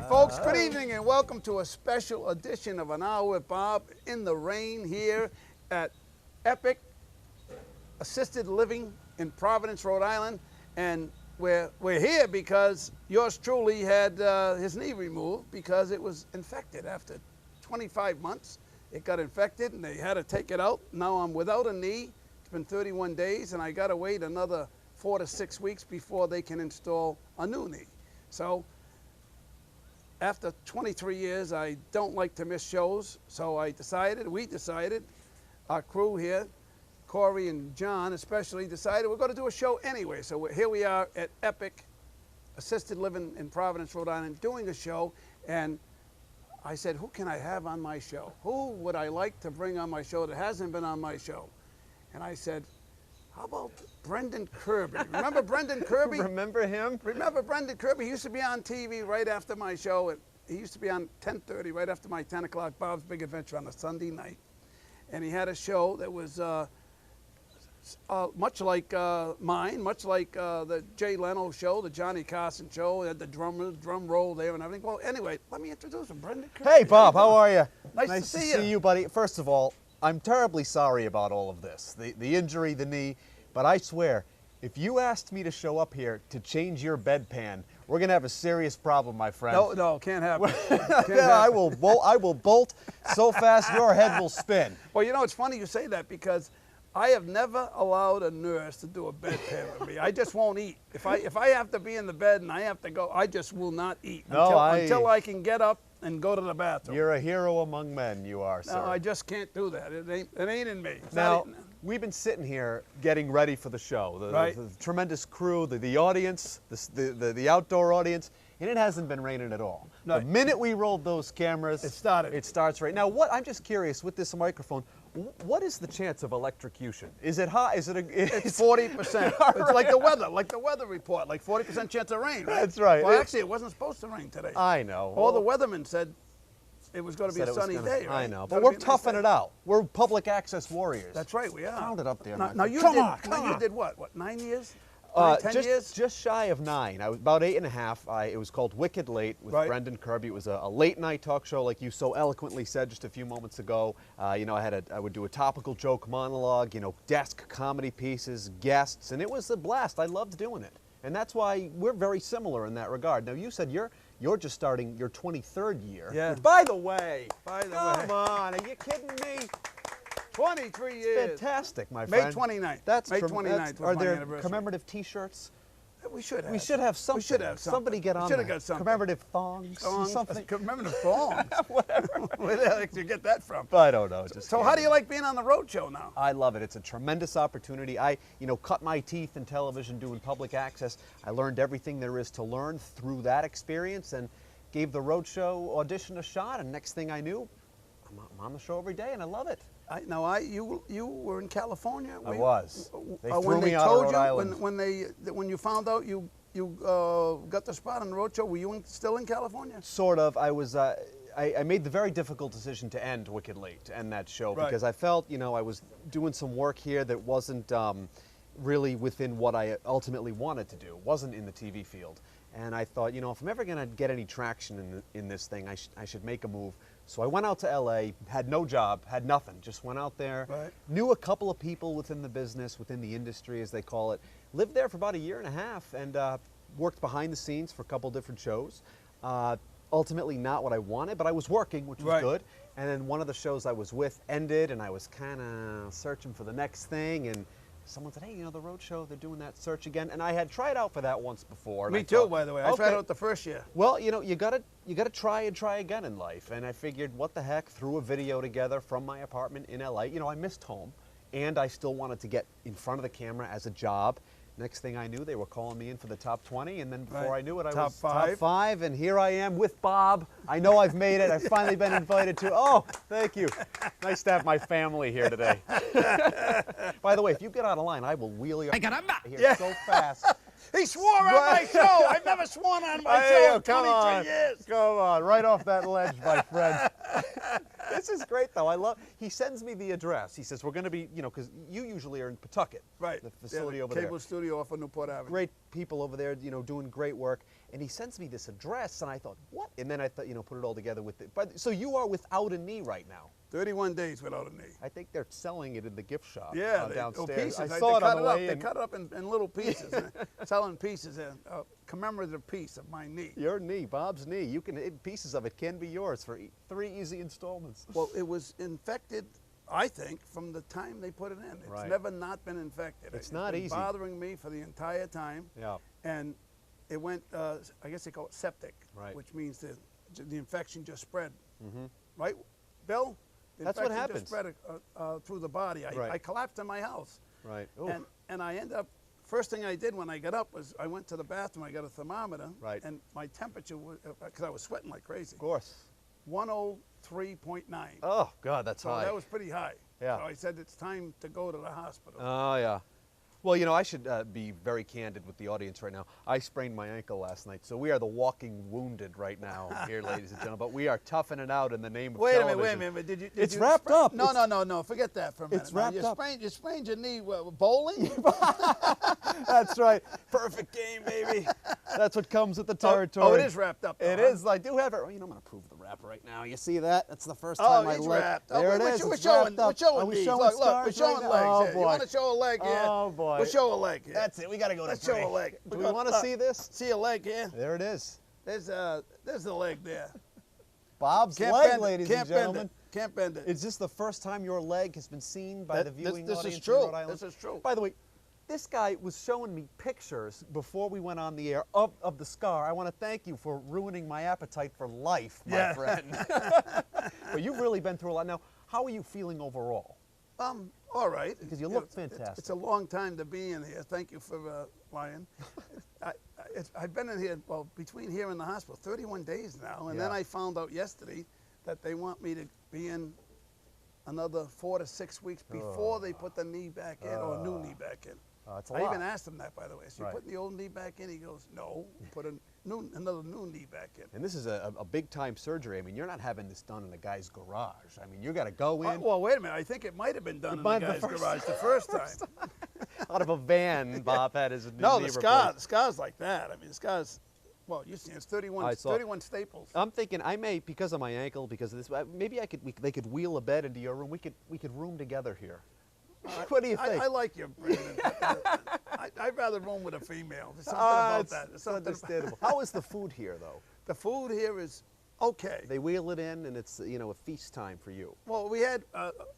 Folks, good evening and welcome to a special edition of An Hour with Bob in the rain here at Epic Assisted Living in Providence, Rhode Island. And we're here because yours truly had his knee removed because it was infected. After 25 months, it got infected and they had to take it out. Now I'm without a knee. It's been 31 days and I got to wait another 4 to 6 weeks before they can install a new knee. So after 23 years, I don't like to miss shows, so we decided, our crew here, Corey and John especially, decided we're going to do a show anyway. So here we are at Epic Assisted Living in Providence, Rhode Island, doing a show, and I said, who can I have on my show? Who would I like to bring on my show that hasn't been on my show? And I said, how about Brendan Kirby? Remember Brendan Kirby? Remember him? Remember Brendan Kirby? He used to be on TV right after my show. He used to be on 10:30 right after my 10 o'clock Bob's Big Adventure on a Sunday night. And he had a show that was much like mine, much like the Jay Leno show, the Johnny Carson show. He had the drum roll there and everything. Well, anyway, let me introduce him, Brendan Kirby. Hey, Bob, how are you? Nice to see you, buddy. First of all, I'm terribly sorry about all of this, the injury, the knee, but I swear, if you asked me to show up here to change your bedpan, we're going to have a serious problem, my friend. No, can't happen. I will bolt so fast your head will spin. Well, you know, it's funny you say that because I have never allowed a nurse to do a bedpan with me. I just won't eat. If I have to be in the bed and I have to go, I just will not eat until I can get up and go to the bathroom. You're a hero among men, you are, sir. No, I just can't do that. It ain't in me. Now, we've been sitting here getting ready for the show. The tremendous crew, the audience, the outdoor audience, and it hasn't been raining at all. No. The minute we rolled those cameras, it starts right now. I'm just curious with this microphone. What is the chance of electrocution? Is it high? It's 40%. It's like the weather report, like 40% chance of rain. Right? That's right. Well, actually, it wasn't supposed to rain today. I know. All the weathermen said it was going to be a sunny day. Right? I know, but we're toughing it out. We're public access warriors. That's right, we are. Found it up there. Now you did what? 9 years? 10 years? Just shy of 9. I was about 8.5. It was called Wicked Late with Brendan Kirby. It was a late night talk show, like you so eloquently said just a few moments ago. I would do a topical joke monologue, desk comedy pieces, guests, and it was a blast. I loved doing it, and that's why we're very similar in that regard. Now you said you're just starting your 23rd year. Yeah. Which, by the way, come on, are you kidding me? 23 years. It's fantastic, my friend. May 29th. May 29th. Are there commemorative T-shirts? We should have. We should have something. We should have something. Somebody get on. We should have got something. Commemorative thongs. Something. Commemorative thongs. Whatever. Where the hell did you get that from? I don't know. So how do you like being on the road show now? I love it. It's a tremendous opportunity. I, cut my teeth in television doing public access. I learned everything there is to learn through that experience and gave the road show audition a shot. And next thing I knew, I'm on the show every day, and I love it. You were in California. I was. They threw when me they out told of Rhode Island. When you found out you got the spot on the road show, were you still in California? Sort of. I was. I made the very difficult decision to end Wicked Late, to end that show, because I felt I was doing some work here that wasn't really within what I ultimately wanted to do. It wasn't in the TV field, and I thought, if I'm ever going to get any traction in this thing, I should make a move. So I went out to LA, had no job, had nothing, just went out there, knew a couple of people within the business, within the industry as they call it, lived there for about 1.5 years and worked behind the scenes for a couple different shows. Ultimately not what I wanted, but I was working, which was good. And then one of the shows I was with ended and I was kind of searching for the next thing, and someone said, hey, the road show, they're doing that search again. And I had tried out for that once before. Me too, by the way. I tried out the first year. Well, you gotta try and try again in life. And I figured, what the heck, threw a video together from my apartment in LA. I missed home, and I still wanted to get in front of the camera as a job. Next thing I knew, they were calling me in for the top 20, and then before I knew it, I was top 5, and here I am with Bob. I know I've made it. I've finally been invited to. Oh, thank you. Nice to have my family here today. By the way, if you get out of line, I will wheel you here so fast. He swore on my show. I've never sworn on my show in 23 years. Come on, right off that ledge, my friend. This is great, though. He sends me the address. He says, we're going to be, because you usually are in Pawtucket. Right. The facility over there. Cable studio off of Newport Avenue. Great people over there, doing great work. And he sends me this address, and I thought, what? And then I thought, put it all together with it. But so you are without a knee right now. 31 days without a knee. I think they're selling it in the gift shop Oh, downstairs. pieces. I saw it on the way in. They cut it up in little pieces, and selling pieces, a commemorative piece of my knee. Your knee, Bob's knee. Pieces of it can be yours for 3 easy installments. Well, it was infected, I think, from the time they put it in. It's never not been infected. It's not easy. Bothering me for the entire time. Yeah. And it went, I guess they call it septic, which means the infection just spread. Right, Bill? The That's what infection happens. just spread through the body. I collapsed in my house. Right. And I ended up, first thing I did when I got up was I went to the bathroom, I got a thermometer. Right. And my temperature was, because I was sweating like crazy. Of course. 103.9. Oh, God, that's So high. that was pretty high. Yeah. So I said, it's time to go to the hospital. Oh, yeah. Well, I should be very candid with the audience right now. I sprained my ankle last night, so we are the walking wounded right now here, ladies and gentlemen. But we are toughing it out in the name of television. Wait a minute. Did it's you wrapped up. No. Forget that for a minute. It's wrapped up. You sprained your knee bowling? That's right. Perfect game, baby. That's what comes with the territory. Oh, it is wrapped up, though, It is. I do have it. I'm going to prove the wrap right now. You see that? That's the first time I it's let. wrapped. There it is. We're It's showing wrapped up. knees. Are we showing Look, we're stars showing right legs. now? Oh, here. boy. You want to show a leg here? Oh, boy. We'll show a leg here. That's it. We got to go to Let's break. show a leg. Do we want to see this? See a leg here? There it is. There's the leg there. Bob's Can't leg, bend it. ladies Can't and gentlemen. Can't bend it. Is this the first time your leg has been seen by the viewing this audience is true. in Rhode Island? This is true. By the way, this guy was showing me pictures before we went on the air of the scar. I want to thank you for ruining my appetite for life, my friend. But you've really been through a lot. Now, how are you feeling overall? All right. Because you look fantastic. It's a long time to be in here. Thank you for Ryan. I've been in here, between here and the hospital, 31 days now. And then I found out yesterday that they want me to be in another 4 to 6 weeks before they put the knee back in, or a new knee back in. It's a I lot. even asked him that, by the way. So you putting the old knee back in? He goes, no, put another new knee back in. And this is a big-time surgery. I mean, you're not having this done in a guy's garage. I mean, you got to go in. Well, wait a minute. I think it might have been done in the guy's garage the first time. Out of a van, Bob had his knee the scar's like that. I mean, the scar's, well, you see, it's 31 staples. I'm thinking I may, because of my ankle, because of this, maybe they could wheel a bed into your room. We could room together here. What do you think? I like you, Brandon. I'd rather room with a female. There's something about that. It's understandable. How is the food here, though? The food here is okay. They wheel it in, and it's a feast time for you. Well, we had.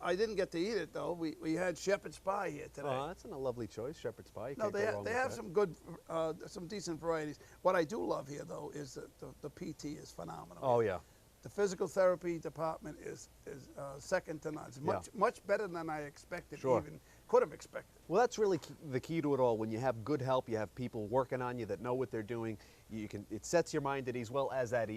I didn't get to eat it though. We had shepherd's pie here today. Oh, that's a lovely choice, shepherd's pie. No, they have some good, some decent varieties. What I do love here though is the PT is phenomenal. Oh yeah. The physical therapy department is second to none. It's much better than I expected. Even could have expected. Well, that's really the key to it all. When you have good help, you have people working on you that know what they're doing. It sets your mind at ease, as at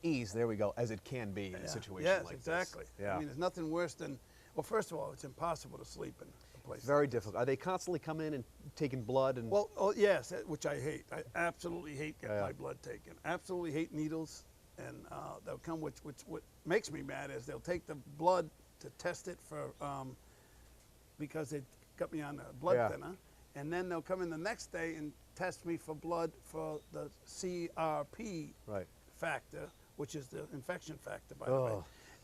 ease. There we go, as it can be in a situation like exactly. this. Yeah. I mean, there's nothing worse than. Well, first of all, it's impossible to sleep in a place. Very difficult. Are they constantly coming in and taking blood? And well, yes, which I hate. I absolutely hate getting my blood taken. Absolutely hate needles, and they'll come. What makes me mad is they'll take the blood to test it for because they got me on a blood thinner, and then they'll come in the next day and test me for blood for the CRP factor, which is the infection factor, by the way.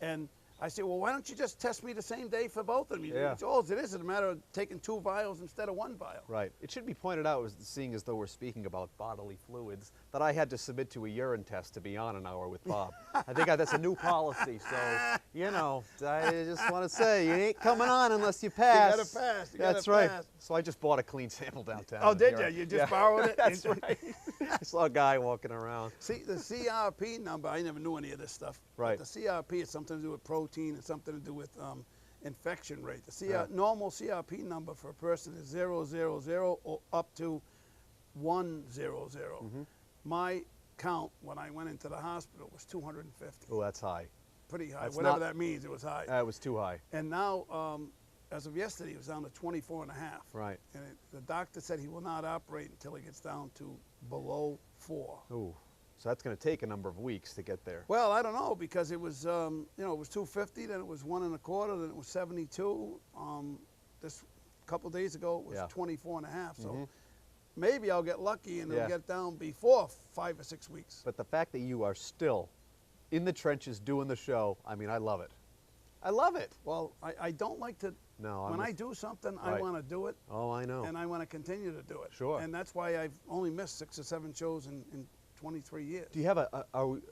And I say, well, why don't you just test me the same day for both of them? It's all it is. It's a matter of taking 2 vials instead of 1 vial. Right. It should be pointed out, seeing as though we're speaking about bodily fluids, that I had to submit to a urine test to be on an hour with Bob. I think that's a new policy. So, I just want to say, you ain't coming on unless you pass. You got to pass. That's right. So I just bought a clean sample downtown. Oh, did you? You just borrowed it? That's right. I saw a guy walking around. See, the CRP number, I never knew any of this stuff. Right. But the CRP is something to do with protein and something to do with infection rate. The normal CRP number for a person is 000 or up to 100. My count when I went into the hospital was 250. Oh, that's high. Pretty high. Whatever that means, it was high. It was too high. And now, as of yesterday, it was down to 24 and a half. Right. And the doctor said he will not operate until it gets down to below 4. Ooh. So that's going to take a number of weeks to get there. Well, I don't know, because it was, it was 250, then it was 1 1/4, then it was 72. This couple days ago, it was 24 and a half. So maybe I'll get lucky and Yeah. it'll get down before 5 or 6 weeks. But the fact that you are still in the trenches doing the show, I mean, I love it. I love it. Well, I don't like to, No, when I do something, I Right. want to do it. Oh, I know. And I want to continue to do it. Sure. And that's why I've only missed 6 or 7 shows in 23 years. Do you have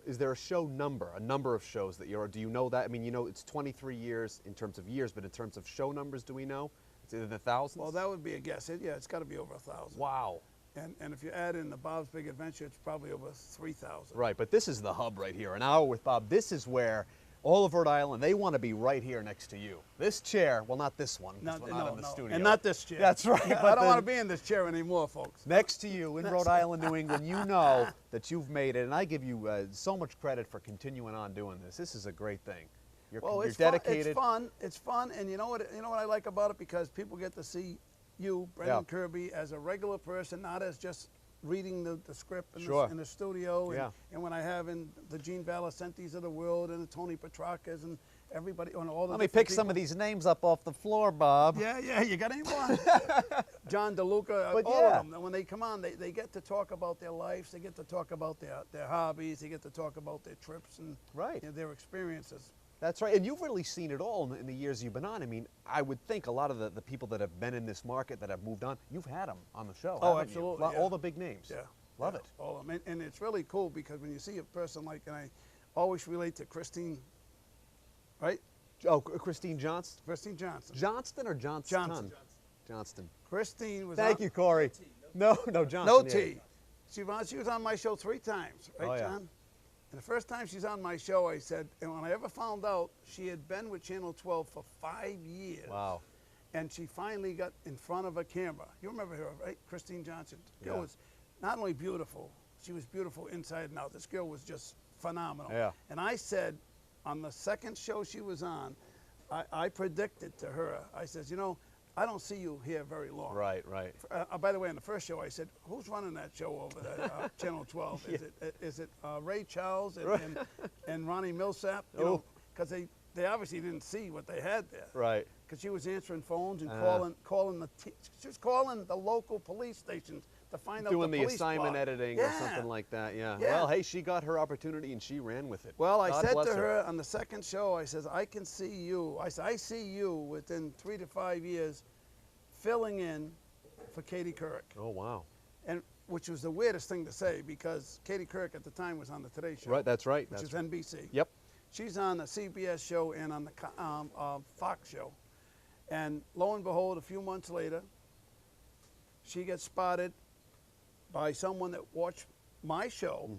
is there a show number, a number of shows that do you know that? I mean, you know, it's 23 years in terms of years, but in terms of show numbers, do we know? It's in the thousands? Well, that would be a guess. Yeah, it's got to be over 1,000. Wow. And if you add in the Bob's Big Adventure, it's probably over 3,000. Right, but this is the hub right here. An hour with Bob. This is where all of Rhode Island, they want to be right here next to you. This chair, well, not this one, because we're not in the studio. And not this chair. That's right. I don't want to be in this chair anymore, folks. Next to you in Rhode Island, New England, you know that you've made it, and I give you so much credit for continuing on doing this. This is a great thing. You're It's dedicated. Fun. It's fun, and you know what I like about it, because people get to see you, Brendan Kirby, as a regular person, not as just reading the script in the studio, and when I have in the Gene Valacentis of the world and the Tony Petrarcas and everybody on all the. Let me pick some of these names up off the floor, Bob. Yeah, you got any more? John DeLuca, But all of them. When they come on, they get to talk about their lives, they get to talk about their hobbies, they get to talk about their trips and their experiences. That's right, and you've really seen it all in the years you've been on. I mean, I would think a lot of the people that have been in this market, that have moved on, you've had them on the show. Oh, haven't you? absolutely. All the big names. Yeah. Love it. All of them. And it's really cool, because when you see a person like, and I always relate to Christine, right? Oh, Christine Johnston? Christine Johnson. Johnston or Johnston? Johnson. Johnston. Christine was Thank on, you, Corey. No, Johnston. No yeah. T. She was on my show 3 times, right, Oh, yeah. John? And the first time she's on my show, I said, and when I ever found out, she had been with Channel 12 for 5 years. Wow. And she finally got in front of a camera. You remember her, right? Christine Johnson. The girl Yeah. was not only beautiful, she was beautiful inside and out. This girl was just phenomenal. Yeah. And I said, on the second show she was on, I predicted to her, I says, you know, I don't see you here very long. Right. By the way, on the first show, I said, who's running that show over there, Channel 12? Is it Ray Charles and Ronnie Millsap? You because they obviously didn't see what they had there. Right. Because she was answering phones and calling she was calling the local police stations to find out Doing the the police assignment plot. editing or something like that, yeah. Well, hey, she got her opportunity and she ran with it. Well, I God said bless to her on the second show, I says, I can see you. I said, I see you within 3 to 5 years filling in for Katie Couric. Oh, wow. And which was the weirdest thing to say, because Katie Couric at the time was on the Today Show. Right, that's right. Which is NBC. Yep. She's on the CBS show and on the Fox show. And lo and behold, a few months later, she gets spotted by someone that watched my show,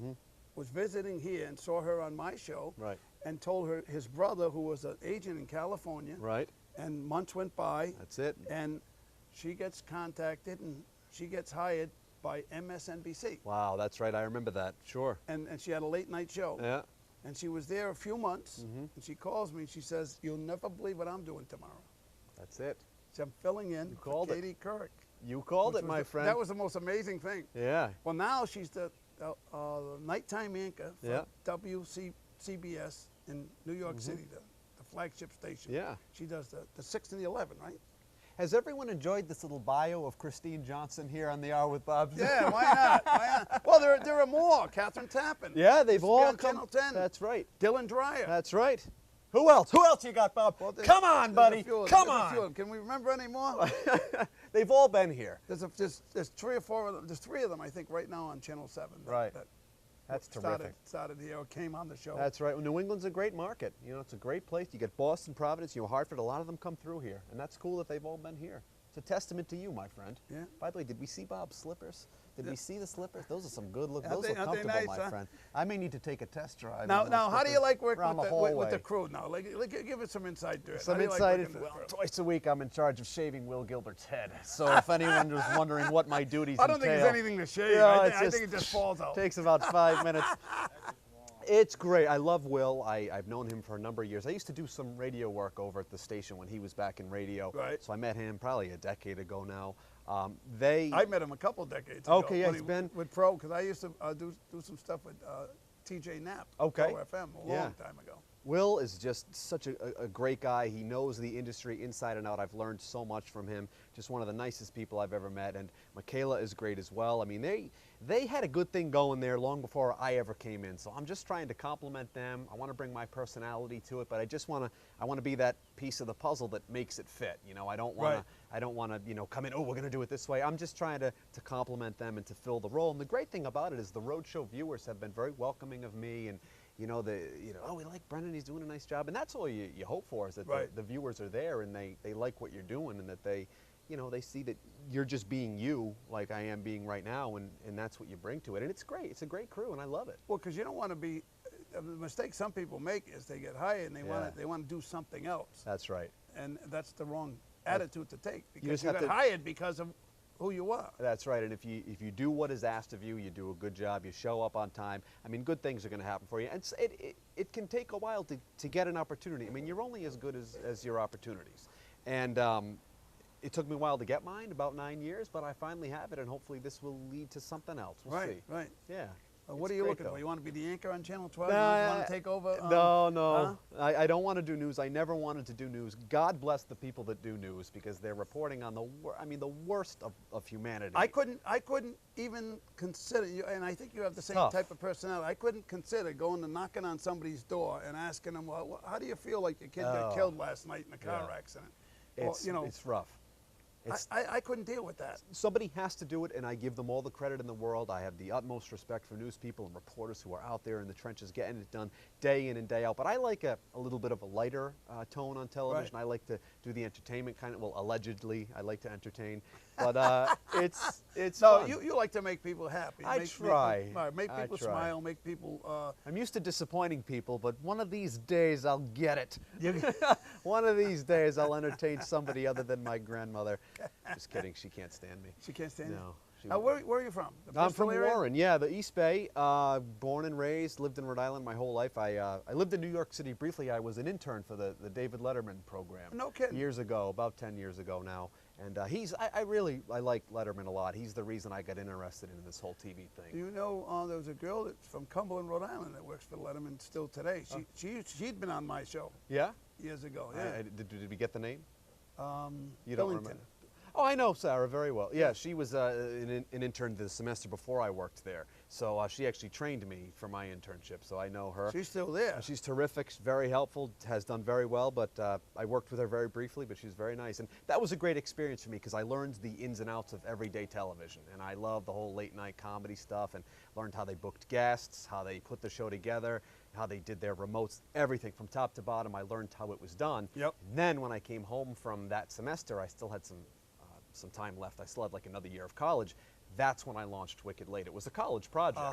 was visiting here and saw her on my show, Right. and told her his brother, who was an agent in California, Right. and months went by, That's it. and she gets contacted and she gets hired by MSNBC. Wow, that's right. I remember that. Sure. And she had a late night show. Yeah. And she was there a few months, and she calls me and she says, you'll never believe what I'm doing tomorrow. That's it. So I'm filling in for called it. Katie Couric. You called which it, was my the- friend. That was the most amazing thing. Yeah. Well, now she's the nighttime anchor for Yeah. WCBS in New York City, the flagship station. Yeah. She does the 6 and the 11, right? Has everyone enjoyed this little bio of Christine Johnson here on the Hour with Bob? Yeah, why not? Why not? Well, there are more. Catherine Tappan. Yeah, they've Used to be all on come. Channel 10. That's right. Dylan Dreyer. That's right. Who else? Who else you got, Bob? Well, Come on, buddy. Come on. Can we remember any more? They've all been here. There's 3 or 4 of them. There's 3 of them, I think, right now on Channel 7. Right. That That's terrific. Started here or came on the show. That's right. Well, New England's a great market. You know, it's a great place. You get Boston, Providence, Hartford. A lot of them come through here, and that's cool that they've all been here. It's a testament to you, my friend. Yeah. By the way, did we see Bob's slippers? Did we see the slippers? Those are some good looks. Aren't Those they- look aren't they comfortable, nice, my huh? friend. I may need to take a test drive. Now, in those how do you slippers like working around with the the hallway. crew now? Like, give it some insight to it. How Some do you like insight. working the crew? Twice a week, I'm in charge of shaving Will Gilbert's head. So if anyone was wondering what my duties I don't think entail, there's anything to shave. Yeah, I think it just falls out. Takes about 5 minutes. It's great. I love Will. I've known him for a number of years. I used to do some radio work over at the station when he was back in radio. Right. So I met him probably a decade ago now. I met him a couple decades ago. Okay, yeah, when he's he- been- with Pro, because I used to do some stuff with TJ Knapp. Okay. Pro FM a Yeah. long time ago. Will is just such a great guy. He knows the industry inside and out. I've learned so much from him. Just one of the nicest people I've ever met. And Michaela is great as well. I mean, they had a good thing going there long before I ever came in. So I'm just trying to compliment them. I want to bring my personality to it, but I want to be that piece of the puzzle that makes it fit. You know, I don't want to, you know, come in, oh, we're going to do it this way. I'm just trying to compliment them and to fill the role. And the great thing about it is the Roadshow viewers have been very welcoming of me, and oh, we like Brendan, he's doing a nice job. And that's all you hope for, is that the viewers are there and they like what you're doing, and that they see that you're just being you, like I am being right now, and that's what you bring to it. And it's great. It's a great crew, and I love it. Well, because you don't want to be, the mistake some people make is they get hired and they want to do something else. That's right. And that's the wrong attitude to take, because you got hired because of who you are. That's right. And if you do what is asked of you, you do a good job, you show up on time, I mean, good things are going to happen for you. And it can take a while to get an opportunity. I mean, you're only as good as your opportunities. And it took me a while to get mine, about 9 years, but I finally have it, and hopefully this will lead to something else. We'll see. Right. Yeah. What are you looking for? You want to be the anchor on Channel 12? No, you want to take over? No. Huh? I don't want to do news. I never wanted to do news. God bless the people that do news, because they're reporting on the worst of humanity. I couldn't even consider you, and I think you have the same type of personality. I couldn't consider going and knocking on somebody's door and asking them, well, how do you feel like your kid got killed last night in a car accident? It's rough. I couldn't deal with that. Somebody has to do it, and I give them all the credit in the world. I have the utmost respect for news people and reporters who are out there in the trenches getting it done day in and day out. But I like a little bit of a lighter tone on television. I like to do the entertainment kind of, well, allegedly, I like to entertain. But it's no, fun. you like to make people happy. Try. Make people smile, make people... I'm used to disappointing people, but one of these days I'll get it. One of these days I'll entertain somebody other than my grandmother. Just kidding, she can't stand me. She can't stand you? No. Where are you from? I'm from Warren, yeah, the East Bay. Born and raised, lived in Rhode Island my whole life. I lived in New York City briefly. I was an intern for the David Letterman program. No kidding. Years ago, about 10 years ago now. And I like Letterman a lot. He's the reason I got interested in this whole TV thing. Do you know, there was a girl that's from Cumberland, Rhode Island, that works for Letterman still today. She'd been on my show. Yeah? Years ago, yeah. Did we get the name? You don't Billington. remember? Oh, I know Sarah very well. Yeah, she was an intern the semester before I worked there. So she actually trained me for my internship, so I know her. She's still there. She's terrific, she's very helpful, has done very well, but I worked with her very briefly, but she's very nice. And that was a great experience for me, because I learned the ins and outs of everyday television. And I love the whole late night comedy stuff, and learned how they booked guests, how they put the show together, how they did their remotes, everything from top to bottom. I learned how it was done. Yep. And then when I came home from that semester, I still had some time left. I still had like another year of college. That's when I launched Wicked Late. It was a college project.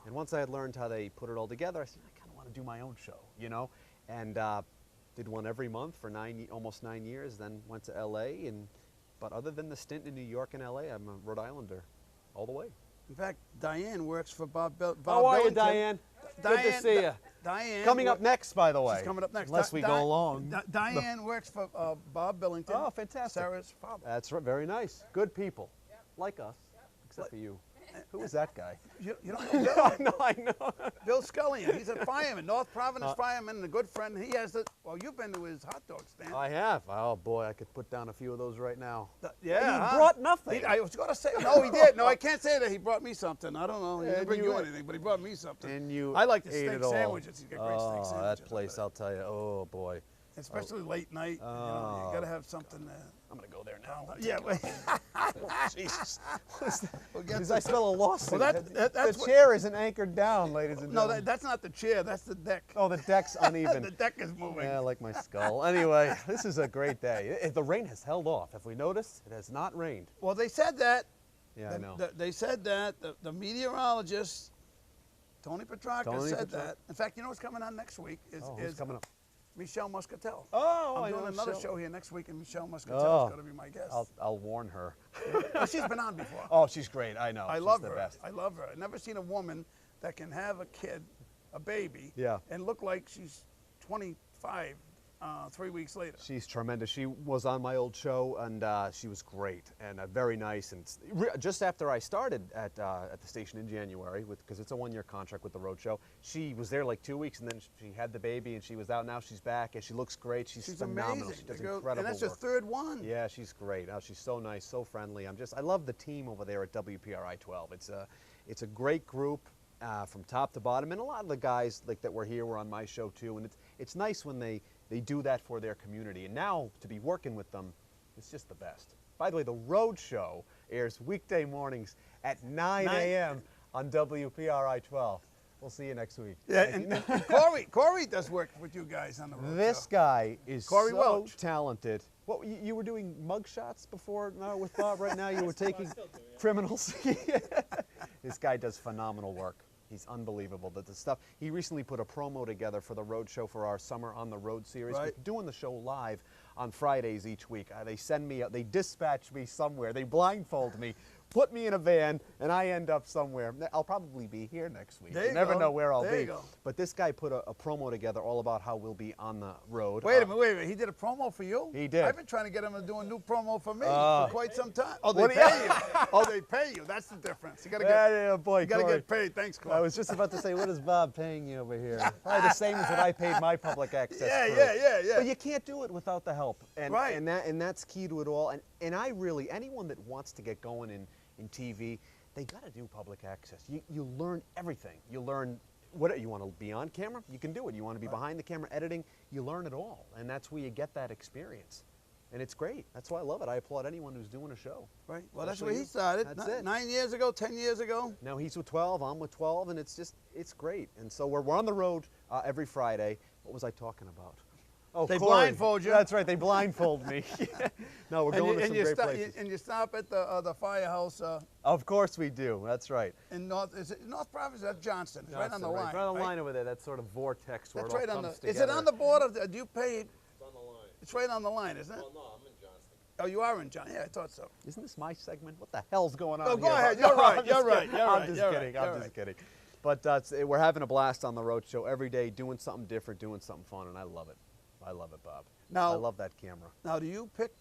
And once I had learned how they put it all together, I said, I kind of want to do my own show, you know? And did one every month for almost 9 years, then went to LA. But other than the stint in New York and LA, I'm a Rhode Islander all the way. In fact, Dianne works for Bob How are you, Dianne? Good to see you. Dianne. Coming up next, by the way. She's coming up next. Unless we go along. Dianne works for Bob Billington. Oh, fantastic. Sarah's father. That's right. Very nice. Good people. Like us. Except for you. Who is that guy? You don't know Bill? I know. Bill Scullion. He's a fireman, North Providence fireman, and a good friend. He has well, you've been to his hot dog stand. I have. Oh, boy, I could put down a few of those right now. Yeah. He brought nothing. I was going to say, no, he did. No, I can't say that. He brought me something. I don't know. He didn't bring you anything, but he brought me something. And I like the ate steak it all. sandwiches. He's got great steak sandwiches. That place, I'll tell you. Oh, boy. Especially late night. You got to have something there. I'm going to go there now. Yeah. Jesus. Because I smell a lawsuit. Well, that's the chair isn't anchored down, ladies and gentlemen. No, that's not the chair. That's the deck. Oh, the deck's uneven. The deck is moving. Yeah, like my skull. Anyway, this is a great day. The rain has held off. Have we noticed? It has not rained. Well, they said that. Yeah, I know. They said that. The meteorologist, Tony Petrarca, said that. In fact, you know what's coming on next week? Who's coming up? Michelle Muscatel. Oh, I'm doing another show here next week, and Michelle Muscatel is going to be my guest. I'll warn her. Well, she's been on before. Oh, she's great. I know. I she's love the her. Best. I love her. I've never seen a woman that can have a kid, a baby, Yeah. and look like she's 25 3 weeks later. She's tremendous. She was on my old show, and she was great and very nice. And just after I started at the station in January, because it's a 1-year contract with the Rhode show, she was there like 2 weeks, and then she had the baby, and she was out. Now she's back, and she looks great. She's phenomenal. Amazing. She does incredible work. And that's your third one. Yeah, she's great. Oh, she's so nice, so friendly. I love the team over there at WPRI-12. It's a great group. From top to bottom, and a lot of the guys that were here were on my show too, and it's nice when they do that for their community, and now to be working with them, it's just the best. By the way, the Rhode show airs weekday mornings at 9 a.m. on WPRI-12. We'll see you next week. Yeah, and Corey does work with you guys on the Rhode This show. guy is Corey so Welch. talented. What, you were doing mug shots before with Bob? Right now you were taking criminals. This guy does phenomenal work. He's unbelievable. The stuff he recently put a promo together for the Rhode show for our Summer on the Road series. Right. We're doing the show live on Fridays each week. They send me, they dispatch me somewhere. They blindfold me, put me in a van, and I end up somewhere. I'll probably be here next week. You never know where I'll be. But this guy put a promo together all about how we'll be on the road. Wait a minute. He did a promo for you? He did. I've been trying to get him to do a new promo for me for quite some time. Oh, they What pay you. Oh, they pay you. That's the difference. You gotta get paid. Thanks, Corey. I was just about to say, what is Bob paying you over here? Probably the same as what I paid my public access crew. Yeah. But you can't do it without the help. And, Right. and that's key to it all. And I really, anyone that wants to get going in TV, they got to do public access. You learn everything. You learn what you want to be on camera, you can do it. You want to be behind the camera editing, you learn it all. And that's where you get that experience. And it's great. That's why I love it. I applaud anyone who's doing a show. Right. Well, that's where he started. That's it. 9 years ago, 10 years ago. Now he's with 12, I'm with 12, and it's great. And so we're on the road every Friday. What was I talking about? Oh, They Corey. blindfold you. That's right, they blindfold me. No, we're going to some great places. And you stop at the firehouse. Of course we do, that's right. In North Providence? That's Johnston. It's right on the line. Right on the line over there, that sort of vortex where That's it all right on comes the. Is together. it on the border? Do you pay? It's on the line. It's right on the line, isn't it? Well, no, I'm in Johnston. Oh, you are in Johnston. Yeah, I thought so. Isn't this my segment? What the hell's going on Oh, here? go ahead. No, You're right. I'm You're just right. kidding. You're I'm right. just You're kidding. right. I'm just kidding. But we're having a blast on the Road show every day, doing something different, doing something fun, and I love it. I love it, Bob. Now, I love that camera. Now, do you pick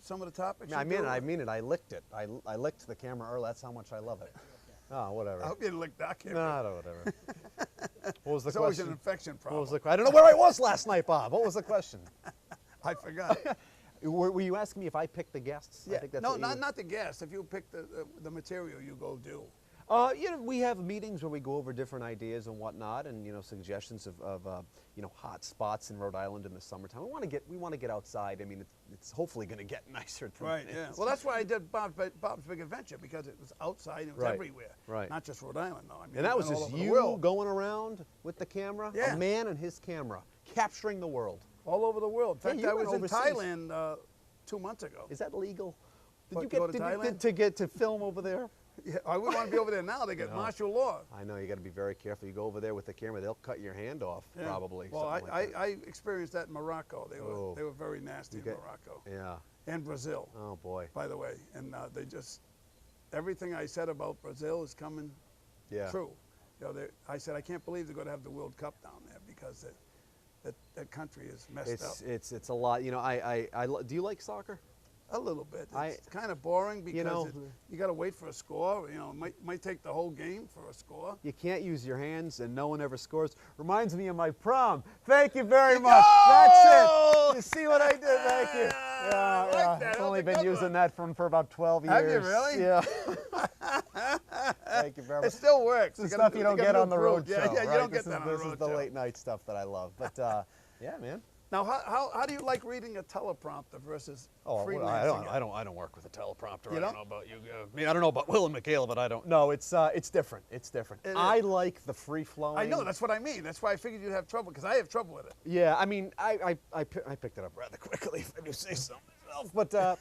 some of the topics? I mean it. I licked it. I licked the camera earlier. That's how much I love it. Oh, whatever. I hope you didn't lick that camera. No, whatever. What was the It's question? always an infection What problem. was the I don't know where I was last night, Bob. What was the question? I forgot. Were you asking me if I picked the guests? Yeah. I think that's No, what you- not the guest. If you pick the material you go do. We have meetings where we go over different ideas and whatnot, and suggestions of hot spots in Rhode Island in the summertime. We want to get outside. I mean, it's hopefully going to get nicer. Right. Yeah. Well, that's why I did Bob's Big Adventure, because it was outside. It was everywhere. Right. Not just Rhode Island, though. I mean, And that was all just over the you world. going around with the camera. Yeah. A man and his camera capturing the world. All over the world. In fact, you I went was in overseas. Thailand 2 months ago. Is that legal? Did What, you to go to get Thailand? to film over there? Yeah, I wouldn't want to be over there now. They get No. martial law. I know, you got to be very careful. You go over there with the camera, they'll cut your hand off, Yeah. probably. Well, something like that. I experienced that in Morocco. Oh. They were very nasty in get- Morocco Yeah. and Brazil, Oh boy. by the way. And they just everything I said about Brazil is coming Yeah. true. I said I can't believe they're going to have the World Cup down there, because that country is messed up. It's a lot. Do you like soccer? A little bit. I- It's kind of boring, because know- you got to wait for a score. It might take the whole game for a score. You can't use your hands, and no one ever scores. Reminds me of my prom. Thank you very much. That's it. You see what I did? Thank you. I like that. I've That only was a been good using one. that for about 12 years. Have you really? Yeah. Thank you very much. It still works. It's the stuff you don't get on the road show. Yeah, you right? don't get This that on the This is road the show. late night stuff that I love. But yeah, man. Now, how do you like reading a teleprompter versus freelancing? I don't work with a teleprompter. You I don't don't? know about you. I mean, I don't know about Will and Michaela, but I don't. No, it's different. It's different. It is. I like the free flowing. I know, that's what I mean. That's why I figured you'd have trouble, because I have trouble with it. Yeah, I mean, I picked it up rather quickly, if I do say so myself. But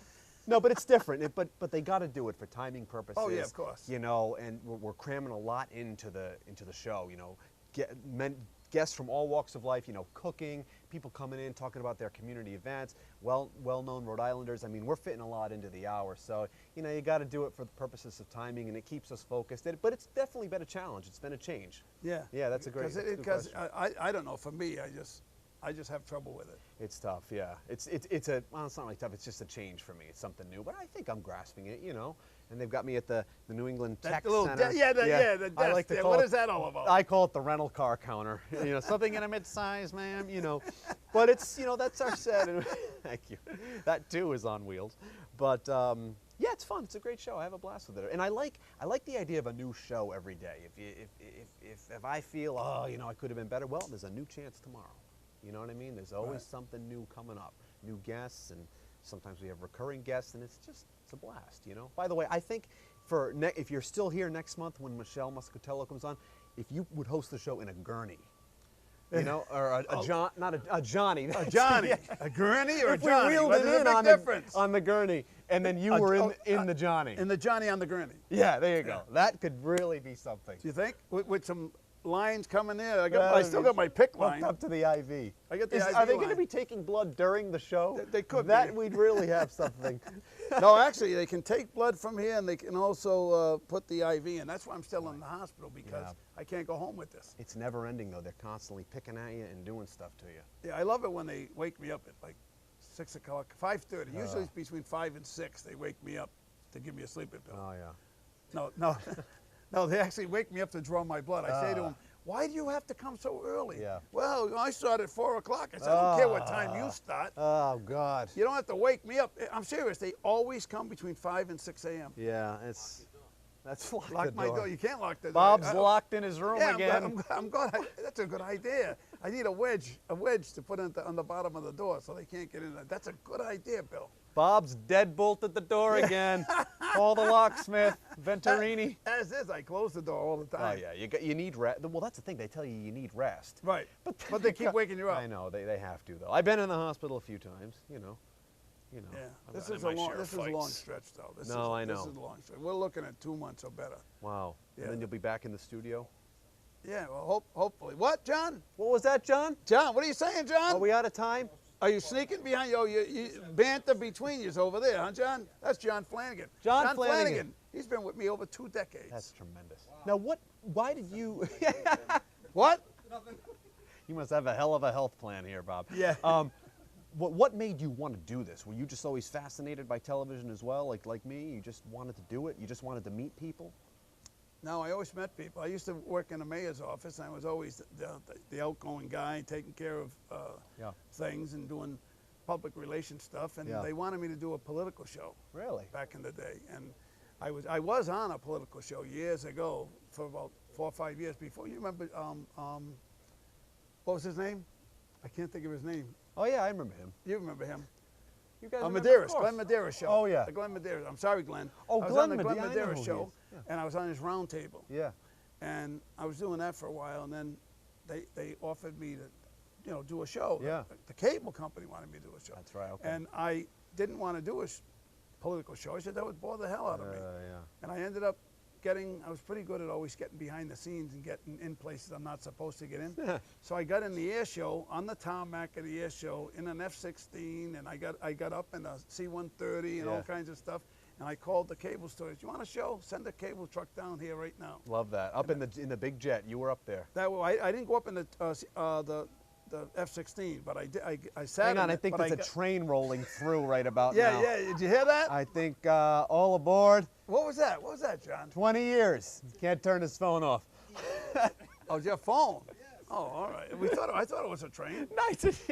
no, but it's different. But they got to do it for timing purposes. Oh, yeah, of course. And we're cramming a lot into the show. Guests from all walks of life. Cooking, people coming in talking about their community events. Well-known Rhode Islanders. I mean, we're fitting a lot into the hour. So you got to do it for the purposes of timing, and it keeps us focused. But it's definitely been a challenge. It's been a change. Yeah. Yeah, that's a great. Because I don't know. For me, I just have trouble with it. It's tough, yeah. It's well, it's not really tough. It's just a change for me. It's something new, but I think I'm grasping it, you know. And they've got me at the New England Tech Center. The desk. I like to call what it, is that all about? I call it the rental car counter. You know, something in a mid-size, ma'am. You know, but it's, you know, that's our set. And thank you. That too is on wheels, but yeah, it's fun. It's a great show. I have a blast with it, and I like the idea of a new show every day. If I feel, oh, you know, I could have been better, well, there's a new chance tomorrow. You know what I mean? There's always something new coming up, new guests, and sometimes we have recurring guests, and it's a blast, you know? By the way, I think if you're still here next month when Michelle Muscatello comes on, if you would host the show in a gurney, you know, or a Johnny. A Johnny. A gurney or a Johnny? If we wheeled it in on the gurney, and then you were in the Johnny. In the Johnny on the gurney. Yeah, there you go. That could really be something. Do you think? With some lines coming in. I still got my pick line. Up to the IV. I got the IV Are they going line. to be taking blood during the show? They could That be. we'd really have something. No, actually, they can take blood from here, and they can also put the IV in. That's why I'm still in the hospital, because I can't go home with this. It's never ending, though. They're constantly picking at you and doing stuff to you. Yeah, I love it when they wake me up at like 6 o'clock, 5:30. Usually it's between 5 and 6. They wake me up to give me a sleeping pill. Oh, yeah. No, no, they actually wake me up to draw my blood. I say to them, why do you have to come so early? Yeah. Well, I start at 4 o'clock. I said, I don't care what time you start. Oh, God. You don't have to wake me up. I'm serious. They always come between 5 and 6 a.m. Yeah, that's Lock my door. You can't lock the door. Bob's locked in his room again. I'm glad. That's a good idea. I need a wedge to put on the bottom of the door so they can't get in there. That's a good idea, Bill. Bob's deadbolt at the door again. Call the locksmith, Venturini. As is, I close the door all the time. Oh yeah, you need rest. Well, that's the thing. They tell you need rest. Right, but they keep waking you up. I know they have to though. I've been in the hospital a few times. You know. Yeah, this is a long stretch though. I know. This is a long stretch. We're looking at 2 months or better. Wow. Yeah. And then you'll be back in the studio. Yeah, well, hopefully. What, John? What was that, John? John, what are you saying, John? Are we out of time? Are you sneaking behind you? You banter between yous over there, huh, John? That's John Flanagan. John Flanagan. He's been with me over 2 decades. That's tremendous. Wow. Now, why did you... What? You must have a hell of a health plan here, Bob. Yeah. What made you want to do this? Were you just always fascinated by television as well, like me? You just wanted to do it? You just wanted to meet people? No, I always met people. I used to work in the mayor's office, and I was always the outgoing guy taking care of things and doing public relations stuff. And they wanted me to do a political show. Really? Back in the day. And I was on a political show years ago for about 4 or 5 years before. You remember, what was his name? I can't think of his name. Oh, yeah, I remember him. You remember him. You guys Medeiros, Glenn Medeiros show. Oh, yeah. The Glenn Medeiros. I'm sorry, Glenn. Oh, I was Glenn on the Glenn Medeiros. I know who Medeiros show, he is. and I was on his round table. Yeah. And I was doing that for a while, and then they offered me to, do a show. Yeah. The cable company wanted me to do a show. That's right, okay. And I didn't want to do a political show. I said that would bore the hell out of me. Yeah. And I ended up I was pretty good at always getting behind the scenes and getting in places I'm not supposed to get in. So I got in the air show, on the tarmac of the air show, in an F-16, and I got up in a C-130 and all kinds of stuff. And I called the cable stores. You want a show? Send a cable truck down here right now. Love that. Up in the big jet. You were up there. I didn't go up in the F-16, but I sat Hang on, in I it, think but there's a train rolling through right about yeah, now. Yeah, did you hear that? I think all aboard. What was that? What was that, John? 20 years. Can't turn his phone off. Oh, your phone? Oh, all right. I thought it was a train. Nice.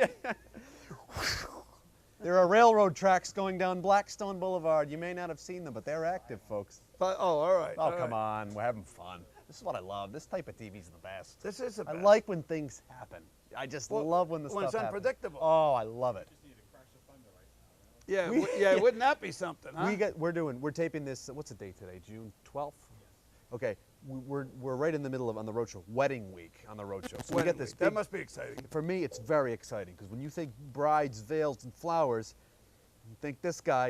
There are railroad tracks going down Blackstone Boulevard. You may not have seen them, but they're active, folks. But, all right. Oh, come on. We're having fun. This is what I love. This type of TV is the best. This is the best. I like when things happen. I just love when the stuff happens. When it's unpredictable. Oh, I love it. Yeah, wouldn't that be something, huh? We're taping this, what's the date today, June 12th? Okay, we're right in the middle of, on the road show, wedding week on the road show. So we get this. That must be exciting. For me, it's very exciting, because when you think brides, veils, and flowers, you think this guy,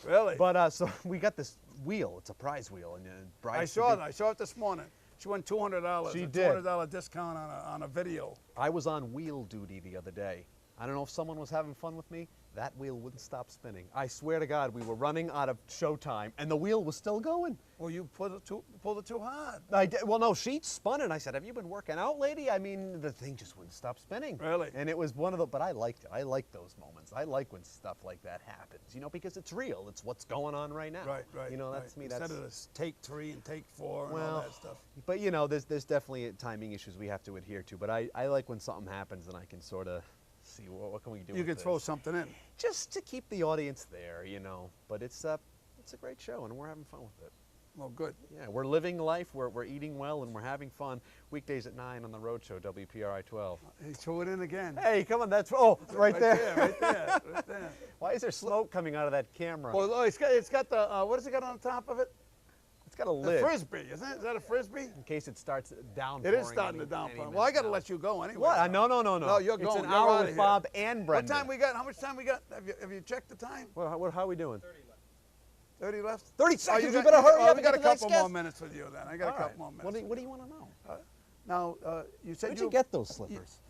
Really? But, so we got this wheel, it's a prize wheel. And I saw it this morning. She won $200. She a did. $200 discount on a video. I was on wheel duty the other day. I don't know if someone was having fun with me. that wheel wouldn't stop spinning. I swear to God, we were running out of showtime, and the wheel was still going. Well, you pulled it too hard. I did. Well, no, she spun it. I said, have you been working out, lady? I mean, the thing just wouldn't stop spinning. Really? And it was one of the, but I liked it. I like those moments. I like when stuff like that happens, you know, because it's real. It's what's going on right now. Right, right. You know, that's me. Instead That's of this take 3 and take 4 and all well, that stuff. but you know, there's definitely timing issues we have to adhere to. But I like when something happens and I can sort of see what can we do. You with can throw this? something in. Just to keep the audience there, you know. But it's a great show and we're having fun with it. Well, good. Yeah, we're living life, we're eating well, and we're having fun. Weekdays at 9 on the Road Show, WPRI 12. He threw it in again. Hey, come on, that's, oh, right there. Right there, right there. Why is there smoke coming out of that camera? Well, look, it's got the, what does it got on top of it? It's got a A lid. frisbee, isn't it? Is that a frisbee? In case it starts downpouring. It is starting to downpour. Well, I got to let you go anyway. What? No. No, you're It's going. an You're hour outta with here. Bob and Brenda. What time we got? How much time we got? Have you checked the time? Well, how are we doing? 30 left? 30 seconds. you We better hurry up We and got get a to the next couple more guest. minutes with you then. I got a All couple right. more minutes. What do you want to know? Now, you said Where'd you get those slippers?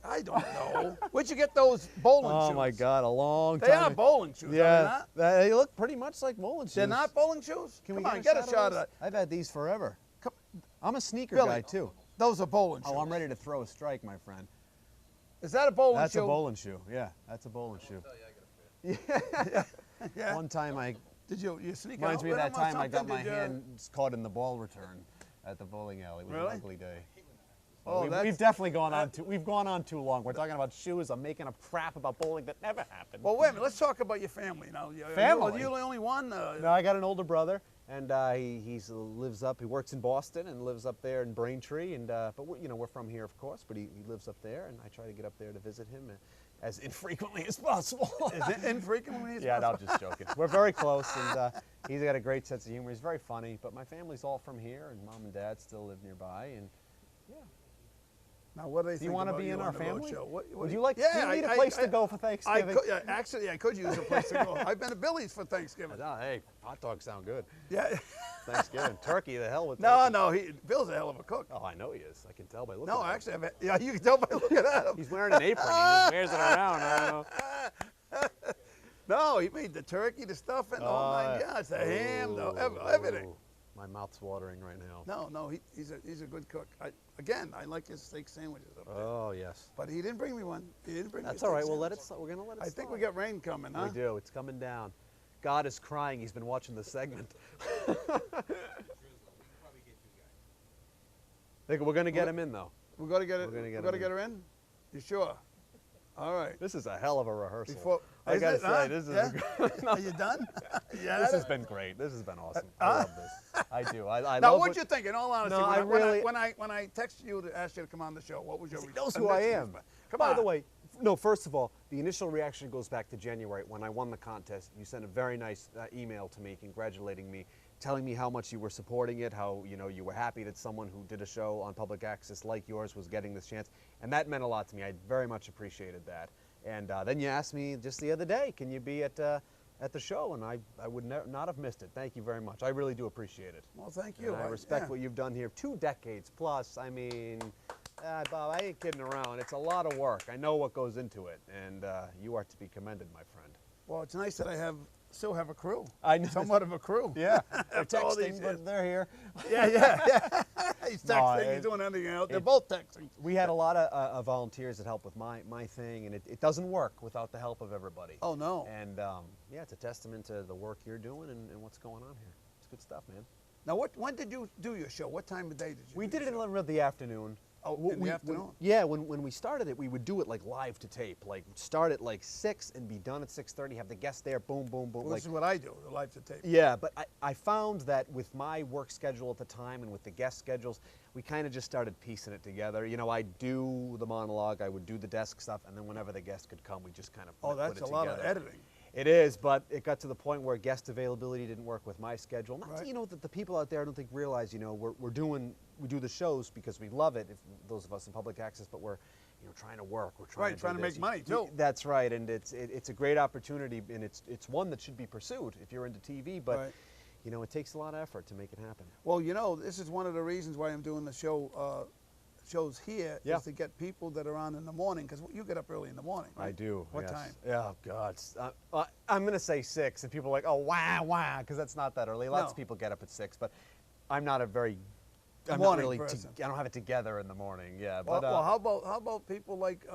I don't know. Where'd you get those bowling shoes? Oh my God, a long time. They are bowling shoes, are they Yeah, not? they look pretty much like bowling shoes. They're not bowling shoes? Can Come we on, get a shot of those? that. I've had these forever. I'm a sneaker Billy, guy too. Those are bowling shoes. Oh, I'm ready to throw a strike, my friend. Is that a bowling That's shoe? a bowling shoe. Yeah, that's a bowling shoe. Yeah. One time Did you sneak reminds out me of with that them or time I got something? my Did you- hand caught in the ball return at the bowling alley. It was Really? an ugly day. Oh, we've definitely gone on we've gone on too long. We're talking about shoes. I'm making up crap about bowling that never happened. Well, wait a minute. Let's talk about your family now. Family? Are you the only one? No, I got an older brother, and he lives up. He works in Boston and lives up there in Braintree. And but we're from here, of course. But he lives up there, and I try to get up there to visit him as infrequently as possible. Is it infrequently? Yeah, no, I'm just joking. We're very close, and he's got a great sense of humor. He's very funny. But my family's all from here, and mom and dad still live nearby, and yeah. Now, what do they think Do you want to about be you in on our the road family? show? Would you like? Yeah, do you need I- a place I- to go for Thanksgiving? Actually, I could use a place to go. I've been to Billy's for Thanksgiving. Oh, hey, hot dogs sound good. Yeah. Thanksgiving, turkey, the hell with No, turkey. no, Bill's a hell of a cook. Oh, I know he is. I can tell by looking No, at him. actually, yeah, you can tell by looking at him. He's wearing an apron. He just wears it around. I don't know. No, he made the turkey, the stuffing, oh my gosh, the ham, everything. Ooh, my mouth's watering right now. No, he's a good cook. I like his steak sandwiches up there. Oh, yes. But he didn't bring me one. He didn't bring me a That's all steak right. We'll let sandwich. it. We're gonna let it. I think slide. we got rain coming, huh? We do. It's coming down. God is crying. He's been watching the segment. Think we're gonna get him in though. We're gonna get it. We're gonna get We're gonna him get her in. You sure? All right. This is a hell of a rehearsal. Before I is gotta it, say, huh? this is. Yeah? Are you done? Yeah. This has been great. This has been awesome. I love this. I do. I Now, love what'd you think? In all honesty, No, when I texted you to ask you to come on the show, what was your? He knows who I am. Come By on. the way, no, first of all, the initial reaction goes back to January when I won the contest. You sent a very nice email to me congratulating me, telling me how much you were supporting it, how you were happy that someone who did a show on public access like yours was getting this chance. And that meant a lot to me. I very much appreciated that. And then you asked me just the other day, can you be at the show? And I would not have missed it. Thank you very much. I really do appreciate it. Well, thank you. And I respect yeah. what you've done here. 2 decades plus. I mean, Bob, I ain't kidding around. It's a lot of work. I know what goes into it, and you are to be commended, my friend. Well, it's nice that I still have a crew. I know. Somewhat of a crew. Yeah, they're After all these texting, years. but they're here. Yeah. He's texting. He's doing anything else. They're both texting. We had a lot of volunteers that help with my thing, and it doesn't work without the help of everybody. Oh no. And yeah, it's a testament to the work you're doing and what's going on here. It's good stuff, man. Now, when did you do your show? What time of day did you? We do did it your in the afternoon. Oh, in the afternoon? Yeah, when we started it, we would do it like live to tape. Like start at like 6 and be done at 6:30. Have the guests there, boom, boom, boom. Well, like, this is what I do, the live to tape. yeah, but I found that with my work schedule at the time and with the guest schedules, we kind of just started piecing it together. I'd do the monologue, I would do the desk stuff, and then whenever the guest could come, we just kind of Oh, put that's it a lot of together. editing. It is, but it got to the point where guest availability didn't work with my schedule. Not, Right. that the people out there I don't think realize, we do the shows because we love it, those of us in public access, but we're, trying to work. We're trying Trying to do this. make money too. That's right, and it's a great opportunity, and it's one that should be pursued if you're into TV, but Right. it takes a lot of effort to make it happen. Well, this is one of the reasons why I'm doing the show shows here Yeah. is to get people that are on in the morning, because you get up early in the morning, right? I do. What yes. time? Oh God, I'm going to say 6, and people are like, oh wow, because that's not that early. Lots No. of people get up at 6, but I'm not a very. I'm Morning not really. person. I don't have it together in the morning. Yeah, Well, but how about people like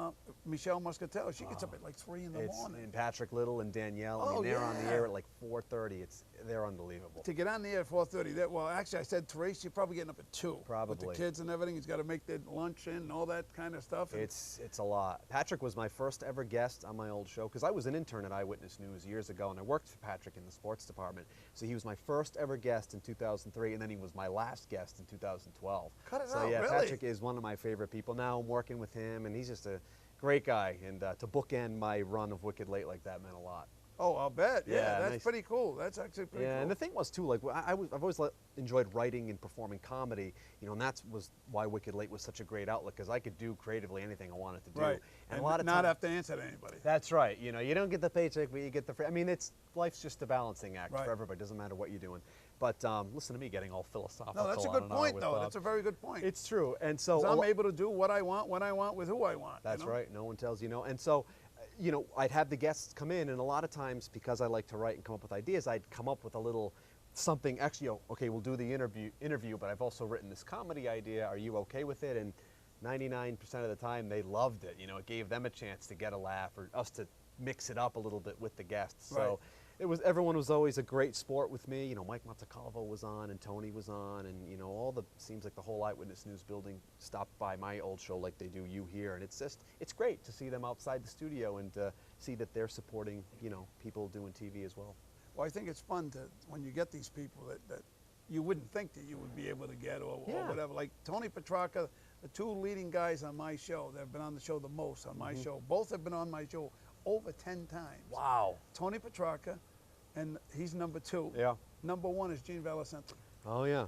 Michelle Muscatel? She gets up at like 3 in the morning. and Patrick Little and Danielle. I Oh, mean, they're on the yeah. air at like 4:30. They're unbelievable. To get on the air at 4:30. Well, actually, I said Therese, you're probably getting up at 2. With the Probably. kids and everything. He's got to make their lunch and all that kind of stuff. And It's a lot. Patrick was my first ever guest on my old show because I was an intern at Eyewitness News years ago, and I worked for Patrick in the sports department. So he was my first ever guest in 2003, and then he was my last guest in 2012. Cut it so out, yeah, really? Patrick is one of my favorite people. Now I'm working with him, and he's just a great guy. And to bookend my run of Wicked Late like that meant a lot. oh, I'll bet. Yeah, Yeah, that's nice. pretty cool. That's actually pretty Yeah, cool. and the thing was too, like I've always enjoyed writing and performing comedy, and that was why Wicked Late was such a great outlet because I could do creatively anything I wanted to do. Right. And a lot of not time, have to answer to anybody. That's right. You don't get the paycheck, but you get the free. I mean, life's just a balancing act Right. for everybody. Doesn't matter what you're doing. But listen to me getting all philosophical. No, that's a on good an hour point, with though. Bob. That's a very good point. It's true, and so 'Cause I'm able to do what I want, when I want, with who I want. That's you know? right. No one tells you no. And so, I'd have the guests come in, and a lot of times, because I like to write and come up with ideas, I'd come up with a little something. Actually, okay, we'll do the interview, but I've also written this comedy idea. Are you okay with it? And 99% of the time, they loved it. It gave them a chance to get a laugh, or us to mix it up a little bit with the guests. Right. So everyone was always a great sport with me. Mike Montecalvo was on, and Tony was on, and seems like the whole Eyewitness News building stopped by my old show like they do you here, and it's great to see them outside the studio and see that they're supporting people doing TV as well. Well, I think it's fun when you get these people that you wouldn't think that you would be able to get or Yeah. whatever. Like Tony Petrarca, the 2 leading guys on my show that have been on the show the most on my show. Both have been on my show over 10 times. Wow. Tony Petrarca, and he's number 2. Yeah. Number 1 is Gene Valicenti. Oh yeah.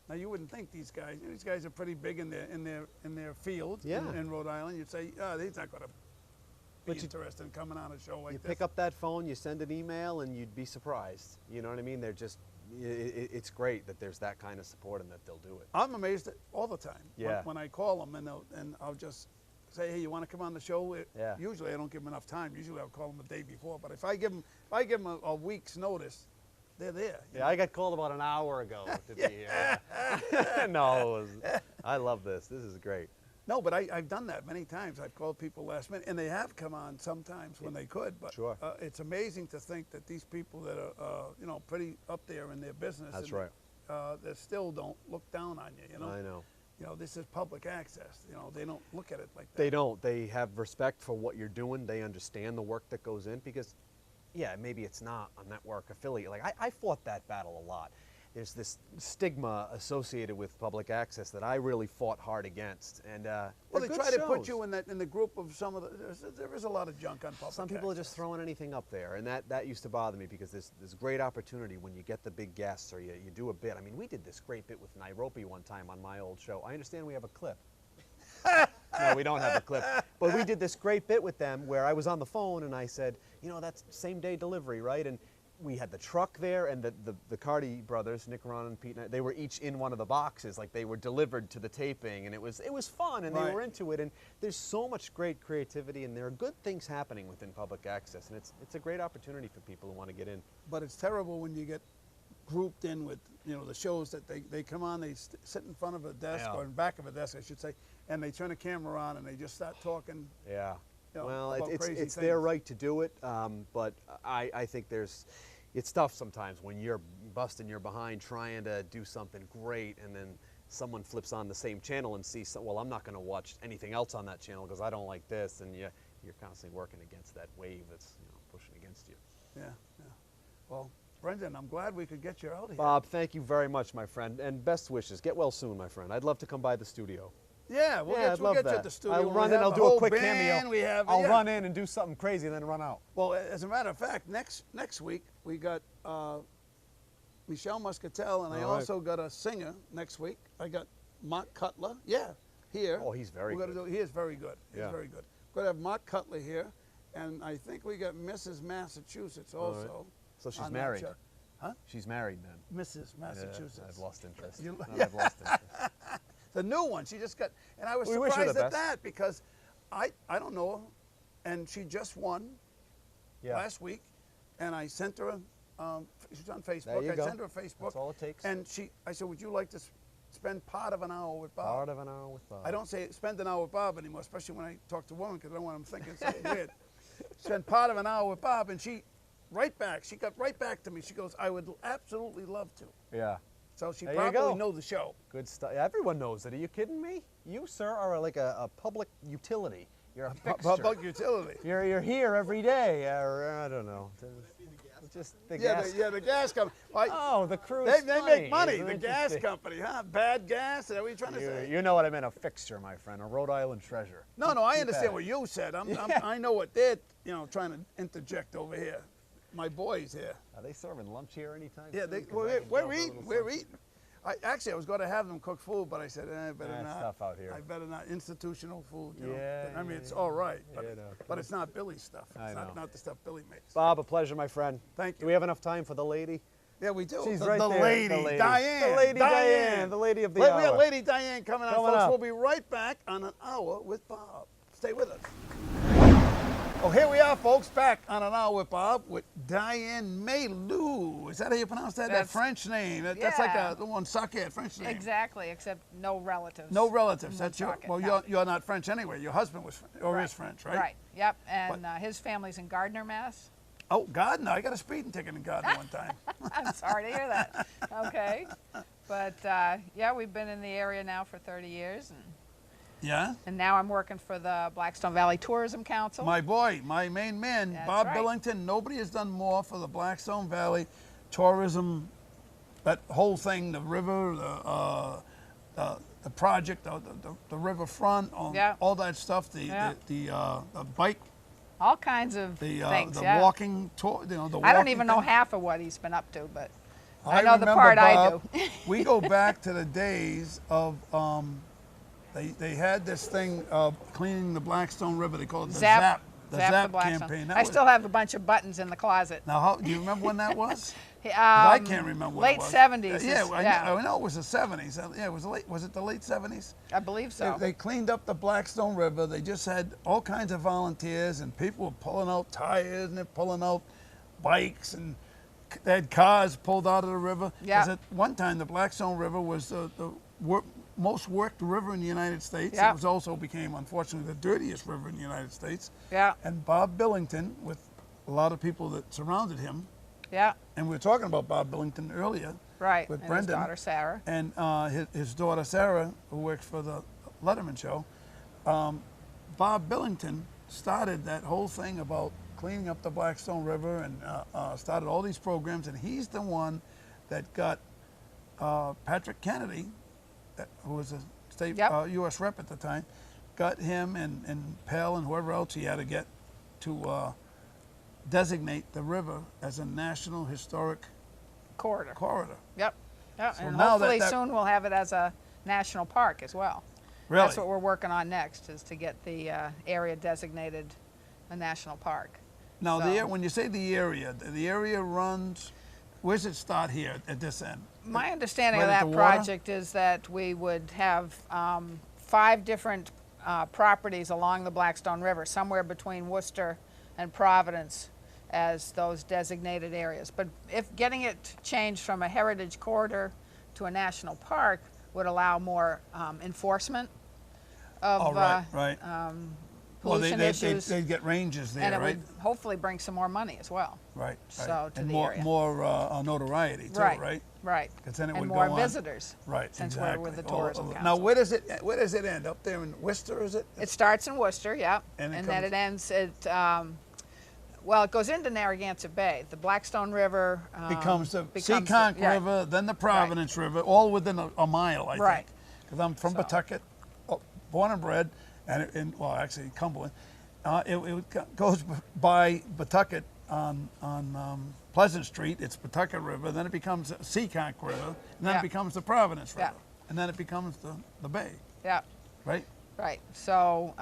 Now you wouldn't think these guys are pretty big in their field Yeah. in Rhode Island. You'd say, oh, he's not going to be But you- interested in coming on a show like You this. pick up that phone, you send an email, and you'd be surprised. You know what I mean? They're just, it's great that there's that kind of support and that they'll do it. I'm amazed all the time Yeah. when I call them and I'll just say, hey, you want to come on the show? Yeah. Usually I don't give them enough time. Usually I'll call them the day before. But if I give them a week's notice, they're there. you Yeah, I got called about an hour ago to be here. No, I love this. This is great. No, but I've done that many times. I've called people last minute, and they have come on sometimes when they could. But Sure. It's amazing to think that these people that are, pretty up there in their business, That's and, right. they still don't look down on you. I know. This is public access. They don't look at it like that. They don't. They have respect for what you're doing. They understand the work that goes in because, yeah, maybe it's not a network affiliate. Like I fought that battle a lot. There's this stigma associated with public access that I really fought hard against. And Well, they're they good try to put shows. you in the group of some of the. There is a lot of junk on public. Some people are access. just throwing anything up there, and that used to bother me because there's great opportunity when you get the big guests or you do a bit. I mean, we did this great bit with Nairobi one time on my old show. I understand we have a clip. No, we don't have a clip. But we did this great bit with them where I was on the phone and I said, that's same day delivery, right? And we had the truck there, and the Cardi brothers, Nick, Ron, and Pete, they were each in one of the boxes, like they were delivered to the taping, and it was fun, and they Right. were into it. And there's so much great creativity, and there are good things happening within public access, and it's a great opportunity for people who want to get in. But it's terrible when you get grouped in with the shows that they come on, they sit in front of a desk Yeah. or in back of a desk, I should say, and they turn a camera on and they just start talking. Yeah. Well, about it's crazy their things. right to do it, but I think it's tough sometimes when you're busting your behind trying to do something great, and then someone flips on the same channel and sees, well, I'm not going to watch anything else on that channel because I don't like this, and you're constantly working against that wave that's pushing against you. Yeah. Well, Brendan, I'm glad we could get you out here. Bob, thank you very much, my friend, and best wishes. Get well soon, my friend. I'd love to come by the studio. Yeah, we'll I'd get love you that. at the studio. I'll We run in. have I'll a do a whole quick band. cameo. I'll run in and do something crazy and then run out. Well, as a matter of fact, next week we got Michelle Muscatel, and I All right. also got a singer next week. I got Mark Cutler. Yeah, here. Oh, he's very good. He is very good. He's Yeah. very good. We're going to have Mark Cutler here, and I think we got Mrs. Massachusetts also. So she's on that married. show. Huh? She's married then. Mrs. Massachusetts. Yeah, I've lost interest. You- I've lost interest. The new one. She just got, and I was We wish her the surprised at best. that because I don't know her, and she just won last week, and I sent her she's on Facebook. There you I go. sent her a Facebook. That's all it takes. And I said, would you like to spend part of an hour with Bob? Part of an hour with Bob. I don't say spend an hour with Bob anymore, especially when I talk to women, because I don't want them thinking something weird. Spend part of an hour with Bob, and she got right back to me. She goes, I would absolutely love to. Yeah. So she There you probably go. knows the show. Good stuff. Everyone knows it. Are you kidding me? You, sir, are like a public utility. You're a fixture. Public utility. You're here every day. I don't know. Just the gas. The gas company. Oh, the cruise. They make money. The gas company, huh? Bad gas. Is that what you're trying to say? You know what I meant? A fixture, my friend. A Rhode Island treasure. No, I understand what you said. I know what they're trying to interject over here. My boys here. Are they serving lunch here anytime? Yeah, soon? we're eating. I was going to have them cook food, but I said, I better not. Stuff out here. I better not. Institutional food. Yeah. I mean, it's all right, but, Yeah, no, but it's not Billy's stuff. I It's know. not the stuff Billy makes. Bob, a pleasure, my friend. Thank you. Do we have enough time for the lady? Yeah, we do. She's the, right the there. lady, The lady. Dianne. The lady, Dianne. The lady of the hour. We got Lady Dianne coming Coming folks. up. We'll be right back on an hour with Bob. Stay with us. Oh, here we are, folks, back on an hour with Bob with Dianne Mailloux. Is that how you pronounce that? That French name. That's like the one sake French name. Exactly, except no relatives. No relatives. That's your. Woonsocket, Well, no. you're not French anyway. Your husband was is French, right? Right. Yep. And his family's in Gardner, Mass. Oh, Gardner. I got a speeding ticket in Gardner one time. I'm sorry to hear that. Okay. But yeah, we've been in the area now for 30 years, Yeah. and now I'm working for the Blackstone Valley Tourism Council. My boy, my main man, That's Bob right. Billington. Nobody has done more for the Blackstone Valley tourism. That whole thing, the river, the project, the riverfront, all that stuff. The bike. All kinds of The things. walking tour. The I don't walking even know thing. half of what he's been up to, but I know the remember, part I Bob, do. We go back to the days of they had this thing of cleaning the Blackstone River. They call it the Zap. The Zap Zap the Blackstone. campaign. I still have a bunch of buttons in the closet. Now, do you remember when that was? 'Cause I can't remember. Late what it was. 70s. Yeah, Yeah. I know it was the 70s. Yeah, it was late. Was it the late 70s? I believe so. They cleaned up the Blackstone River. They just had all kinds of volunteers, and people were pulling out tires, and they're pulling out bikes, and they had cars pulled out of the river. Yeah. 'Cause at one time, the Blackstone River was the most worked river in the United States. Yeah. It was also became, unfortunately, the dirtiest river in the United States. Yeah. And Bob Billington, with a lot of people that surrounded him, Yeah. and we were talking about Bob Billington earlier, Right. with and Brendan. his daughter Sarah. and his daughter Sarah, who works for the Letterman show. Bob Billington started that whole thing about cleaning up the Blackstone River and started all these programs, and he's the one that got Patrick Kennedy, who was a state U.S. rep at the time, got him and Pell and whoever else he had to get to designate the river as a National Historic Corridor. So Yep. And now hopefully that- soon we'll have it as a national park as well. Really? That's what we're working on next, is to get the area designated a national park. Now, So- when you say the area runs, where's it start here at this end? My understanding Right of at that the water? project is that we would have 5 different properties along the Blackstone River, somewhere between Worcester and Providence, as those designated areas. But if getting it changed from a heritage corridor to a national park would allow more enforcement of right. pollution issues, they'd get ranges there, and it right? would hopefully bring some more money as well. Right. So, to and the more, area. more notoriety too, right? Right. 'Cause then it and would more go on. visitors. Right. Since exactly. we're with the tourism council. Now, where does it end? Up there in Worcester, is it? It starts in Worcester, yeah, And it then comes- it ends at, well, it goes into Narragansett Bay. The Blackstone River becomes the Seekonk yeah. River, then the Providence River, all within a mile, I Right. think. Because I'm from Pawtucket, born and bred, and well, actually Cumberland. It goes by Pawtucket on Pleasant Street. It's Pawtucket River. Then it becomes Seekonk River, and then Yeah. it becomes the Providence River, Yeah. and then it becomes the bay, Yeah, right? right. So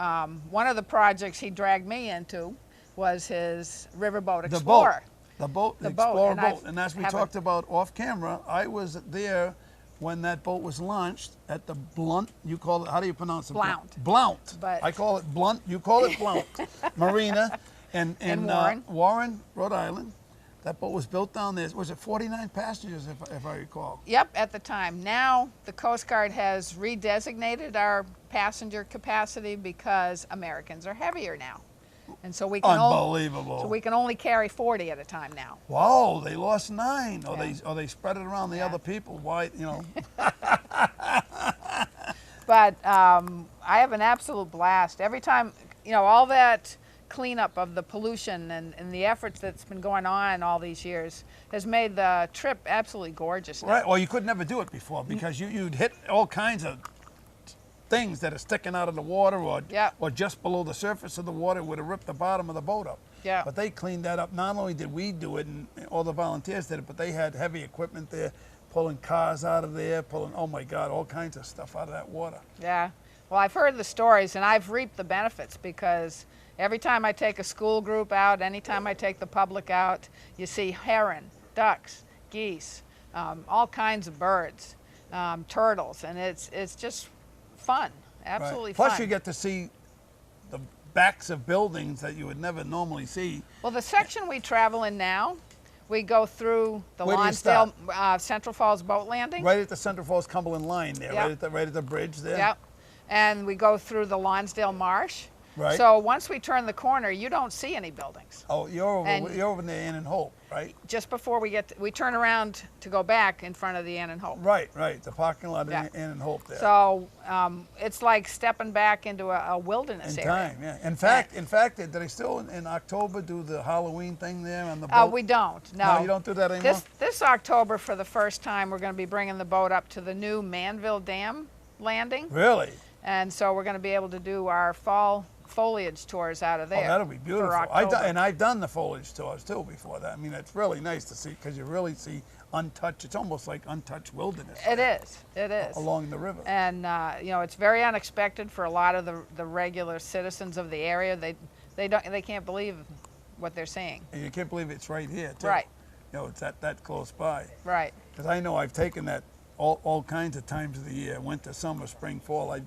one of the projects he dragged me into was his Riverboat Explorer. The boat, the The boat, Explorer and boat. And as we haven't- talked about off camera, I was there when that boat was launched at the Blunt, you call it, how do you pronounce it? Blount. Blount. But I call it Blunt, you call it Blount. Marina in Warren. Warren, Rhode Island. That boat was built down there. Was it 49 passengers, if I recall? Yep, at the time. Now the Coast Guard has redesignated our passenger capacity because Americans are heavier now. And so we can Unbelievable. so we can only carry 40 at a time now. Wow, they lost 9, or Yeah. they spread it around the other people. Why, you know? But I have an absolute blast. Every time, you know, all that cleanup of the pollution and the efforts that's been going on all these years has made the trip absolutely gorgeous now. Right. Well, you could never do it before because you'd hit all kinds of things that are sticking out of the water or just below the surface of the water would have ripped the bottom of the boat up. Yeah. But they cleaned that up. Not only did we do it and all the volunteers did it, but they had heavy equipment there, pulling cars out of there, pulling, oh my God, all kinds of stuff out of that water. Yeah. Well, I've heard the stories and I've reaped the benefits because every time I take a school group out, anytime I take the public out, you see heron, ducks, geese, all kinds of birds, turtles, and it's just fun, absolutely Right. Plus fun. you get to see the backs of buildings that you would never normally see. Well, the section we travel in now, we go through the Where do you Lonsdale Central Falls boat landing. Right at the Central Falls Cumberland line there, Yep. right at the bridge there. Yep. And we go through the Lonsdale Marsh. Right. So once we turn the corner, you don't see any buildings. Oh, you're And- over near Ann and Hope, right? Just before we turn around to go back in front of the Ann and Hope. Right. The parking lot Yeah. in Ann and Hope there. So it's like stepping back into a wilderness in area. time, yeah. In fact, did they still in October do the Halloween thing there on the boat? We don't. No. No, you don't do that anymore? This October, for the first time, we're going to be bringing the boat up to the new Manville Dam landing. Really? And so we're going to be able to do our fall foliage tours out of there. Oh, that'll be beautiful. For October. I've done the foliage tours too before that. I mean, it's really nice to see because you really see untouched. It's almost like untouched wilderness. It is. It is. Along the river. And you know, it's very unexpected for a lot of the regular citizens of the area. They can't believe what they're seeing. And you can't believe it's right here too. Right. You know, it's that close by. Right. Because I know I've taken that all kinds of times of the year, winter, summer, spring, fall. I've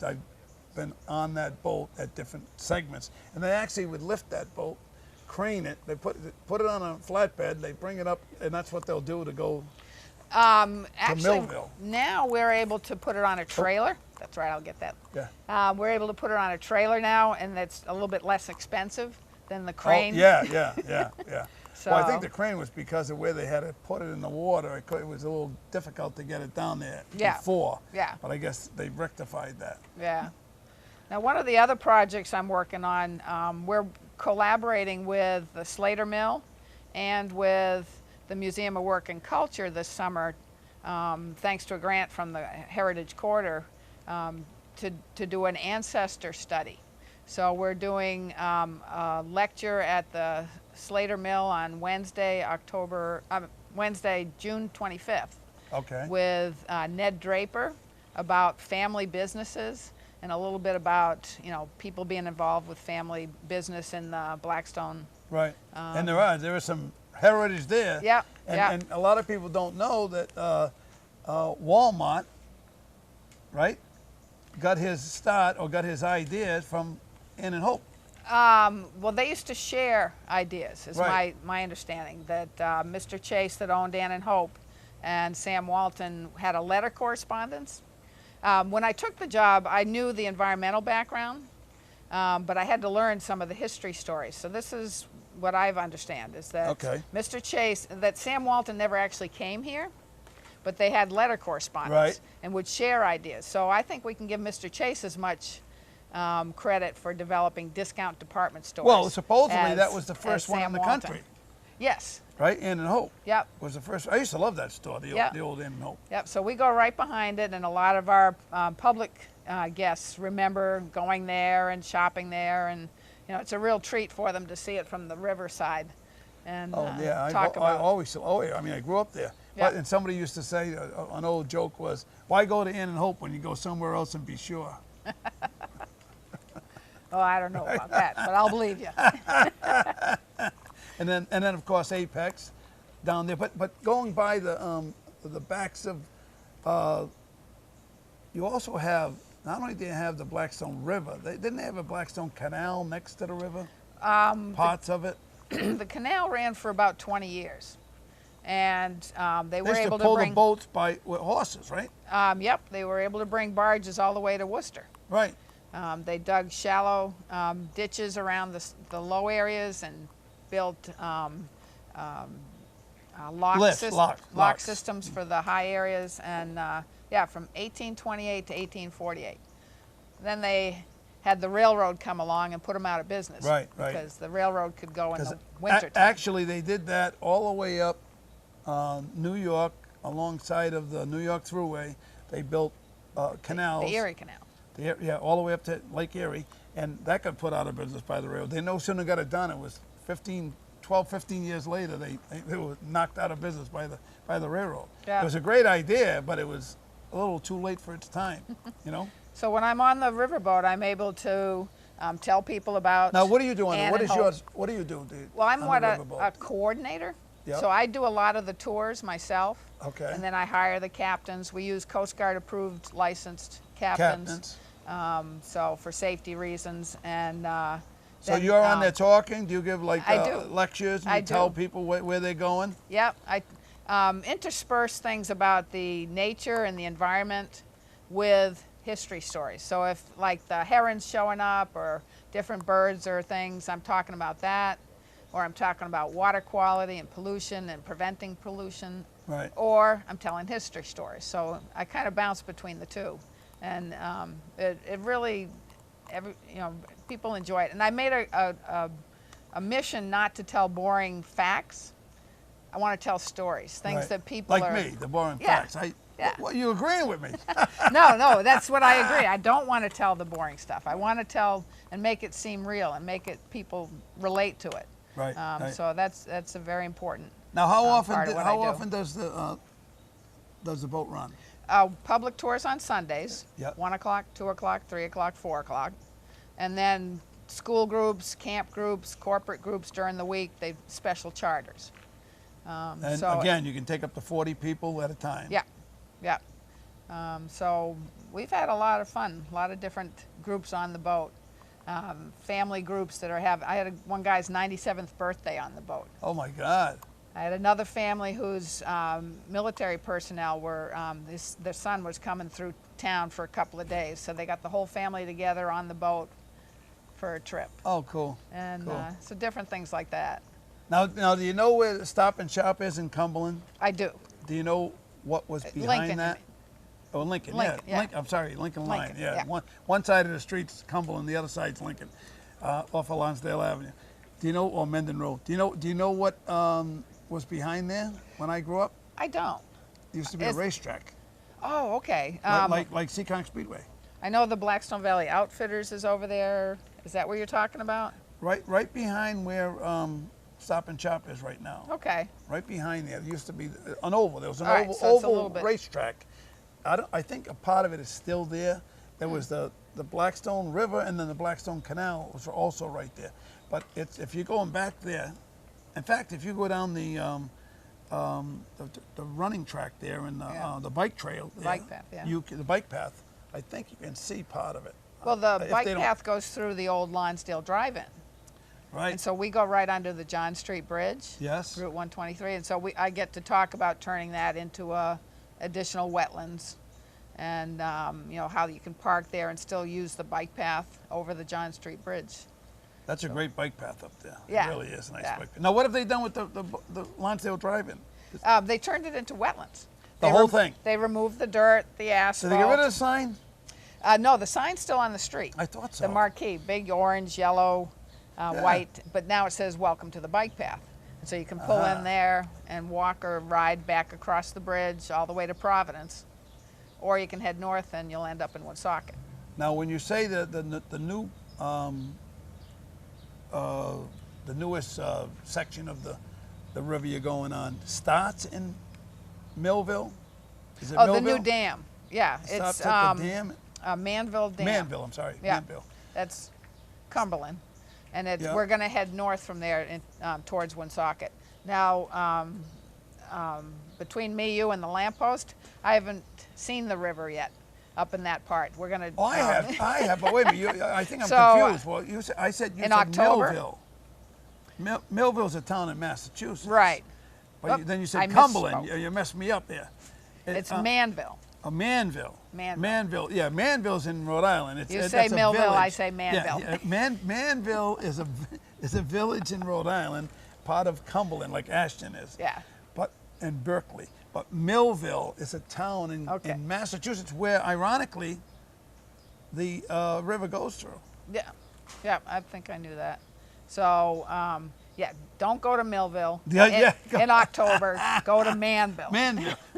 been on that boat at different segments. And they actually would lift that boat, crane it, they put it on a flatbed, they bring it up, and that's what they'll do to go Actually, Millville. now we're able to put it on a trailer. That's right, I'll get that. Yeah. We're able to put it on a trailer now, and that's a little bit less expensive than the crane. Oh, yeah. So, Well, I think the crane was because of where they had to put it in the water. It was a little difficult to get it down there before. Yeah. But I guess they rectified that. Yeah. Now, one of the other projects I'm working on, we're collaborating with the Slater Mill and with the Museum of Work and Culture this summer, thanks to a grant from the Heritage Corridor, to do an ancestor study. So we're doing a lecture at the Slater Mill on Wednesday, June 25th. Okay. With Ned Draper about family businesses and a little bit about, you know, people being involved with family business in the Blackstone. Right. And there is some heritage there. Yeah. And a lot of people don't know that Walmart, right, got his start or got his ideas from Ann and Hope. Well, they used to share ideas, is Right. my understanding, that Mr. Chase that owned Ann and Hope and Sam Walton had a letter correspondence. When I took the job, I knew the environmental background, but I had to learn some of the history stories. So this is what I've understand, is that Mr. Chase, that Sam Walton never actually came here, but they had letter correspondence and would share ideas. So I think we can give Mr. Chase as much credit for developing discount department stores. Well, supposedly that as- was the first one in Sam the Walton. country. Yes. Right, Ann and Hope. Yep. Was the first. I used to love that store, the Yep. old Ann and Hope. Yep. So we go right behind it, and a lot of our public guests remember going there and shopping there, and you know, it's a real treat for them to see it from the riverside. And Oh yeah, talk I about. always. Oh yeah, I mean I grew up there. Yeah. And somebody used to say an old joke was, "Why go to Ann and Hope when you go somewhere else and be sure?" Oh, I don't know about that, but I'll believe you. And then of course Apex, down there. But going by the backs of you also have, not only do you have the Blackstone River, didn't they have a Blackstone Canal next to the river? Parts of it? The canal ran for about 20 years. And they were They used able to pull to bring the boats with horses, right? Yep, they were able to bring barges all the way to Worcester. Right. They dug shallow ditches around the low areas and built lock systems for the high areas. And yeah, from 1828 to 1848. Then they had the railroad come along and put them out of business. Right. Because the railroad could go in the winter time. Actually, they did that all the way up New York, alongside of the New York Thruway. They built canals. The Erie Canal. Yeah, all the way up to Lake Erie, and that got put out of business by the railroad. They no sooner got it done, it was 12, 15 years later, they were knocked out of business by the railroad. Yeah. It was a great idea, but it was a little too late for its time, you know? So when I'm on the riverboat, I'm able to tell people about. Now, what do you do on it? Ann What and is Hope. yours? What do you do? Well, I'm on the a riverboat? coordinator. Yep. So I do a lot of the tours myself. Okay. And then I hire the captains. We use Coast Guard approved licensed captains. So for safety reasons. And so you're on there talking? Do you give like I do. lectures and I you tell do. people where they're going? Yep. I intersperse things about the nature and the environment with history stories. So if like the herons showing up or different birds or things, I'm talking about that. Or I'm talking about water quality and pollution and preventing pollution. Right. Or I'm telling history stories. So I kind of bounce between the two. And it really, people enjoy it. And I made a mission not to tell boring facts. I want to tell stories, things Right. that people like are... me, the boring Yeah. facts. Yeah. Well, you agreeing with me? No, that's what I agree. I don't want to tell the boring stuff. I want to tell and make it seem real and make it people relate to it. Right. Right. So that's a very important. Now, how part of what I how do. often does the boat run? Public tours on Sundays, Yep. 1 o'clock, 2 o'clock, 3 o'clock, 4 o'clock. And then school groups, camp groups, corporate groups during the week, they special charters. And so, again, you can take up to 40 people at a time. Yeah. So we've had a lot of fun, a lot of different groups on the boat. Family groups that I had one guy's 97th birthday on the boat. Oh my God. I had another family whose military personnel were, their son was coming through town for a couple of days. So they got the whole family together on the boat for a trip. Oh, cool. And cool. so different things like that. Now, do you know where the Stop and Shop is in Cumberland? I do. Do you know what was behind Lincoln, that? you mean. Oh, Lincoln, Lincoln, yeah. I'm sorry, Lincoln Line. Lincoln, Yeah. yeah. One side of the street's Cumberland, the other side's Lincoln, off of Lonsdale Avenue. Do you know, or Mendon Road? Do you know what was behind there when I grew up? I don't. It used to be a racetrack, Oh, okay. like Seekonk Speedway. I know the Blackstone Valley Outfitters is over there. Is that what you're talking about? Right behind where Stop and Shop is right now. Okay. Right behind there, there used to be an oval. There was an All right, so it's a little oval bit- racetrack. I think a part of it is still there. There was the Blackstone River, and then the Blackstone Canal was also right there. But if you're going back there, in fact, if you go down the running track there and the bike trail, The bike path, yeah. the bike path, I think you can see part of it. Well, the If bike they don't- path goes through the old Lonsdale Drive-In. right? And so we go right under the John Street Bridge. Yes. Route 123. And so I get to talk about turning that into additional wetlands and, how you can park there and still use the bike path over the John Street Bridge. That's a great bike path up there. Yeah. It really is a nice Yeah. bike path. Now, what have they done with the Lonsdale Drive-In? They turned it into wetlands. The whole thing? They removed the dirt, the asphalt. Did they get rid of the sign? No, the sign's still on the street. I thought so. The marquee, big orange, yellow, white, but now it says welcome to the bike path. And so you can pull in there and walk or ride back across the bridge all the way to Providence. Or you can head north and you'll end up in Woonsocket. Now, when you say the newest section of the river you're going on starts in Millville? Is it Oh, Millville? the new dam. Yeah, Stops it's at the dam? Manville Dam. Manville, I'm sorry. Yeah, Manville. that's Cumberland. And Yeah. we're going to head north from there towards Woonsocket. Now, between me, you, and the lamppost, I haven't seen the river yet. up in that part. We're going to. Oh, I have, but wait a minute, I think I'm So, confused. Well, I said you in said October. Millville. Millville's a town in Massachusetts. Right. But then you I said Cumberland. misspoke. You messed me up there. It's Manville. Manville. Manville. Manville. Yeah, Manville's in Rhode Island. You say that's a Millville, village. I say Manville. Yeah, Manville is a village in Rhode Island, part of Cumberland, like Ashton is. Yeah. And Berkeley. But Millville is a town in Massachusetts where, ironically, the river goes through. Yeah. Yeah, I think I knew that. So, yeah, don't go to Millville in October. Go to Manville.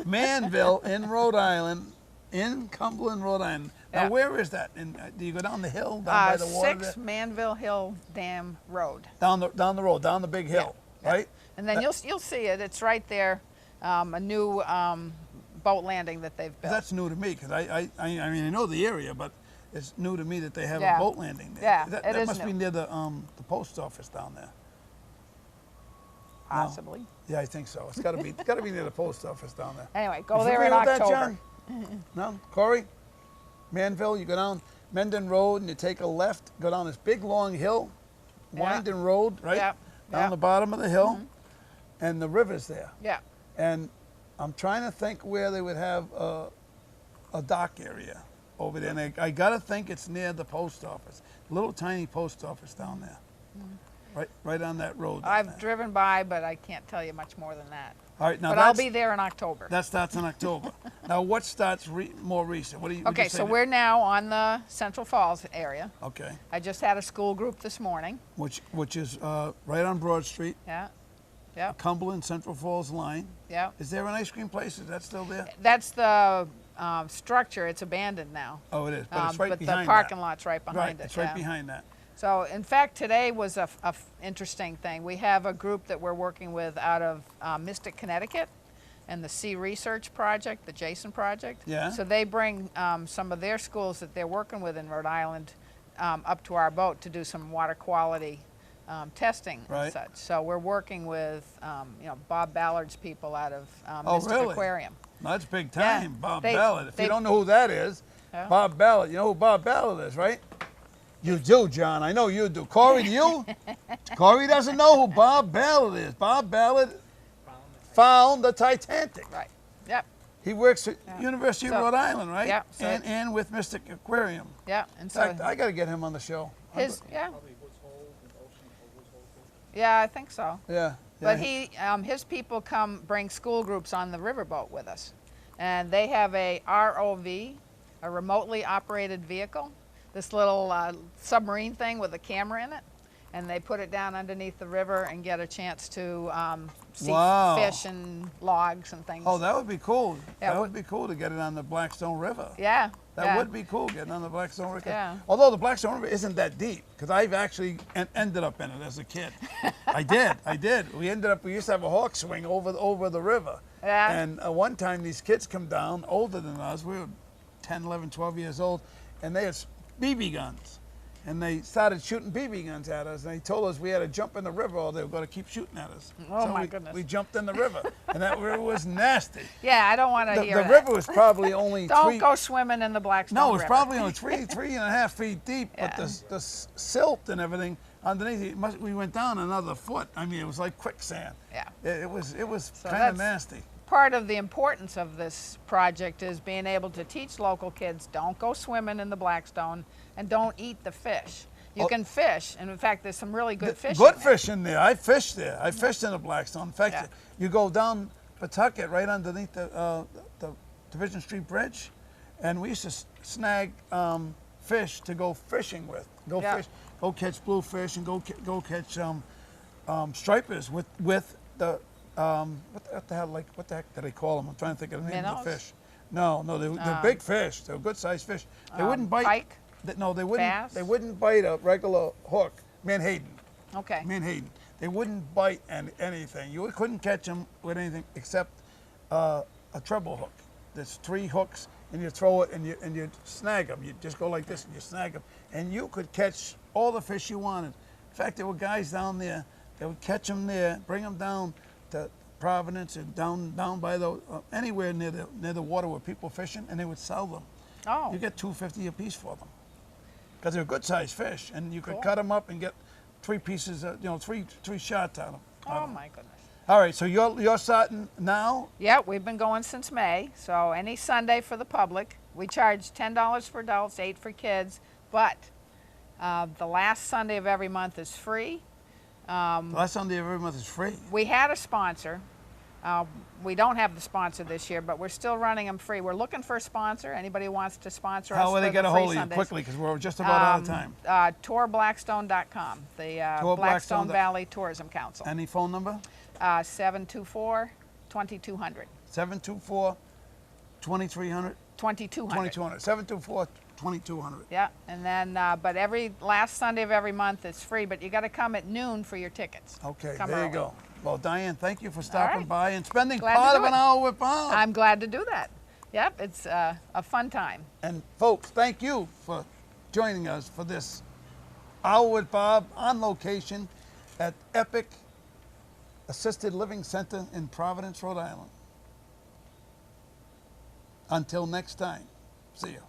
Manville in Rhode Island, in Cumberland, Rhode Island. Now, Yeah. where is that? Do you go down the hill, down by the water? 6 Manville Hill Dam Road. Down the road, down the big hill, right? And then you'll see it. It's right there. A new boat landing that they've built. That's new to me because I mean I know the area, but it's new to me that they have Yeah. a boat landing there. Yeah, that it is must be new. near the post office down there. Possibly. Yeah, I think so. It's got to be near the post office down there. Anyway, go You there in familiar with October. that, John? No, Corey, Manville. You go down Mendon Road and you take a left, go down this big long hill, Yeah. winding road, right? Yeah. Down Yeah. the bottom of the hill, and the river's there. Yeah. And I'm trying to think where they would have a dock area over there. And I got to think it's near the post office. Little tiny post office down there. Right on that road. down I've there. driven by, but I can't tell you much more than that. All right, now But I'll be there in October. that starts in October. Now, what starts more recent? What do you? Okay, so we're now on the Central Falls area. Okay, I just had a school group this morning. which is right on Broad Street, Yeah. Yeah. Cumberland Central Falls line. Yeah. Is there an ice cream place? Is that still there? That's the structure. It's abandoned now. Oh, it is, but it's right but behind the parking that. lot's right behind Right, it. it's right yeah. behind that. So, in fact, today was a interesting thing. We have a group that we're working with out of Mystic, Connecticut, and the Sea Research Project, the Jason Project. Yeah. So they bring some of their schools that they're working with in Rhode Island up to our boat to do some water quality testing Right. and such. So we're working with, Bob Ballard's people out of Mystic really? Aquarium. No, that's big Yeah, time, Bob they- Ballard. If they- you don't know who that is, Yeah. Bob Ballard. You know who Bob Ballard is, right? You do, John. I know you do. Corey, do you? Corey doesn't know who Bob Ballard is. Bob Ballard found the Titanic. Right. Yep. He works at University of So- Rhode Island, right? Yeah, so- and with Mystic Aquarium. Yeah. And In so fact, I got to get him on the show. yeah, I think so. Yeah. But his people bring school groups on the Riverboat with us, and they have a ROV, a remotely operated vehicle, this little submarine thing with a camera in it, and they put it down underneath the river and get a chance to see Wow. fish and logs and things. Oh, that would be cool. Yeah, That would be cool to get it on the Blackstone River. Yeah. That yeah. would be cool getting on the Blackstone River. Yeah. Although the Blackstone River isn't that deep, because I've actually ended up in it as a kid. I did. We used to have a hawk swing over the river. Yeah. And one time these kids come down, older than us, we were 10, 11, 12 years old, and they had BB guns. And they started shooting BB guns at us, and they told us we had to jump in the river or they were going to keep shooting at us. Oh, so my goodness. We jumped in the river, and that river was nasty. Yeah, I don't want to hear The that. river was probably only Don't go swimming in the Blackstone No, it was River. probably only three and a half feet deep, Yeah. but the silt and everything underneath it, we went down another foot. I mean, it was like quicksand. Yeah. It was kind that's- of nasty. Part of the importance of this project is being able to teach local kids, don't go swimming in the Blackstone and don't eat the fish. You can fish, and in fact, there's some really good fish. Good in there. fish in there. I fished there. I fished in the Blackstone. In fact, Yeah. you go down Pawtucket right underneath the Division Street Bridge, and we used to snag fish to go fishing with. Go catch bluefish and go catch stripers with the what the heck do they call them? I'm trying to think of the name of the Minnows? fish. No, they're big fish. They're good sized fish. They wouldn't bite. Pike? No, they wouldn't. Bass? They wouldn't bite a regular hook. Menhaden. Okay. Menhaden. They wouldn't bite anything. You couldn't catch them with anything except a treble hook. There's 3 hooks, and you throw it, and you snag them. You just go like this, and you snag them, and you could catch all the fish you wanted. In fact, there were guys down there. They would catch them there, bring them down to Providence and down by the anywhere near the water where people fishing, and they would sell them. Oh. You get $2.50 a piece for them. Because they're good sized fish, and you could Cool. cut them up and get 3 pieces, three shots out of them. Oh my goodness. All right, so you're starting now? Yeah, we've been going since May. So any Sunday for the public. We charge $10 for adults, $8 for kids, but the last Sunday of every month is free. The last Sunday of every month is free. We had a sponsor. We don't have the sponsor this year, but we're still running them free. We're looking for a sponsor. Anybody who wants to sponsor us How will for they the get a free hold of you Sundays. quickly? Because we're just about out of time. Tourblackstone.com, the Tour Blackstone Blackstone. Valley Tourism Council. Any phone number? 724-2200. 724-2300? 2200. 2200. 724-2200. Yeah, and then, but every last Sunday of every month is free, but you got to come at noon for your tickets. Okay, Come there early. you go. Well, Diane, thank you for stopping right. by and spending Glad to part do of an it. hour with Bob. I'm glad to do that. Yep, it's a fun time. And folks, thank you for joining us for this Hour with Bob on location at Epic Assisted Living Center in Providence, Rhode Island. Until next time, see you.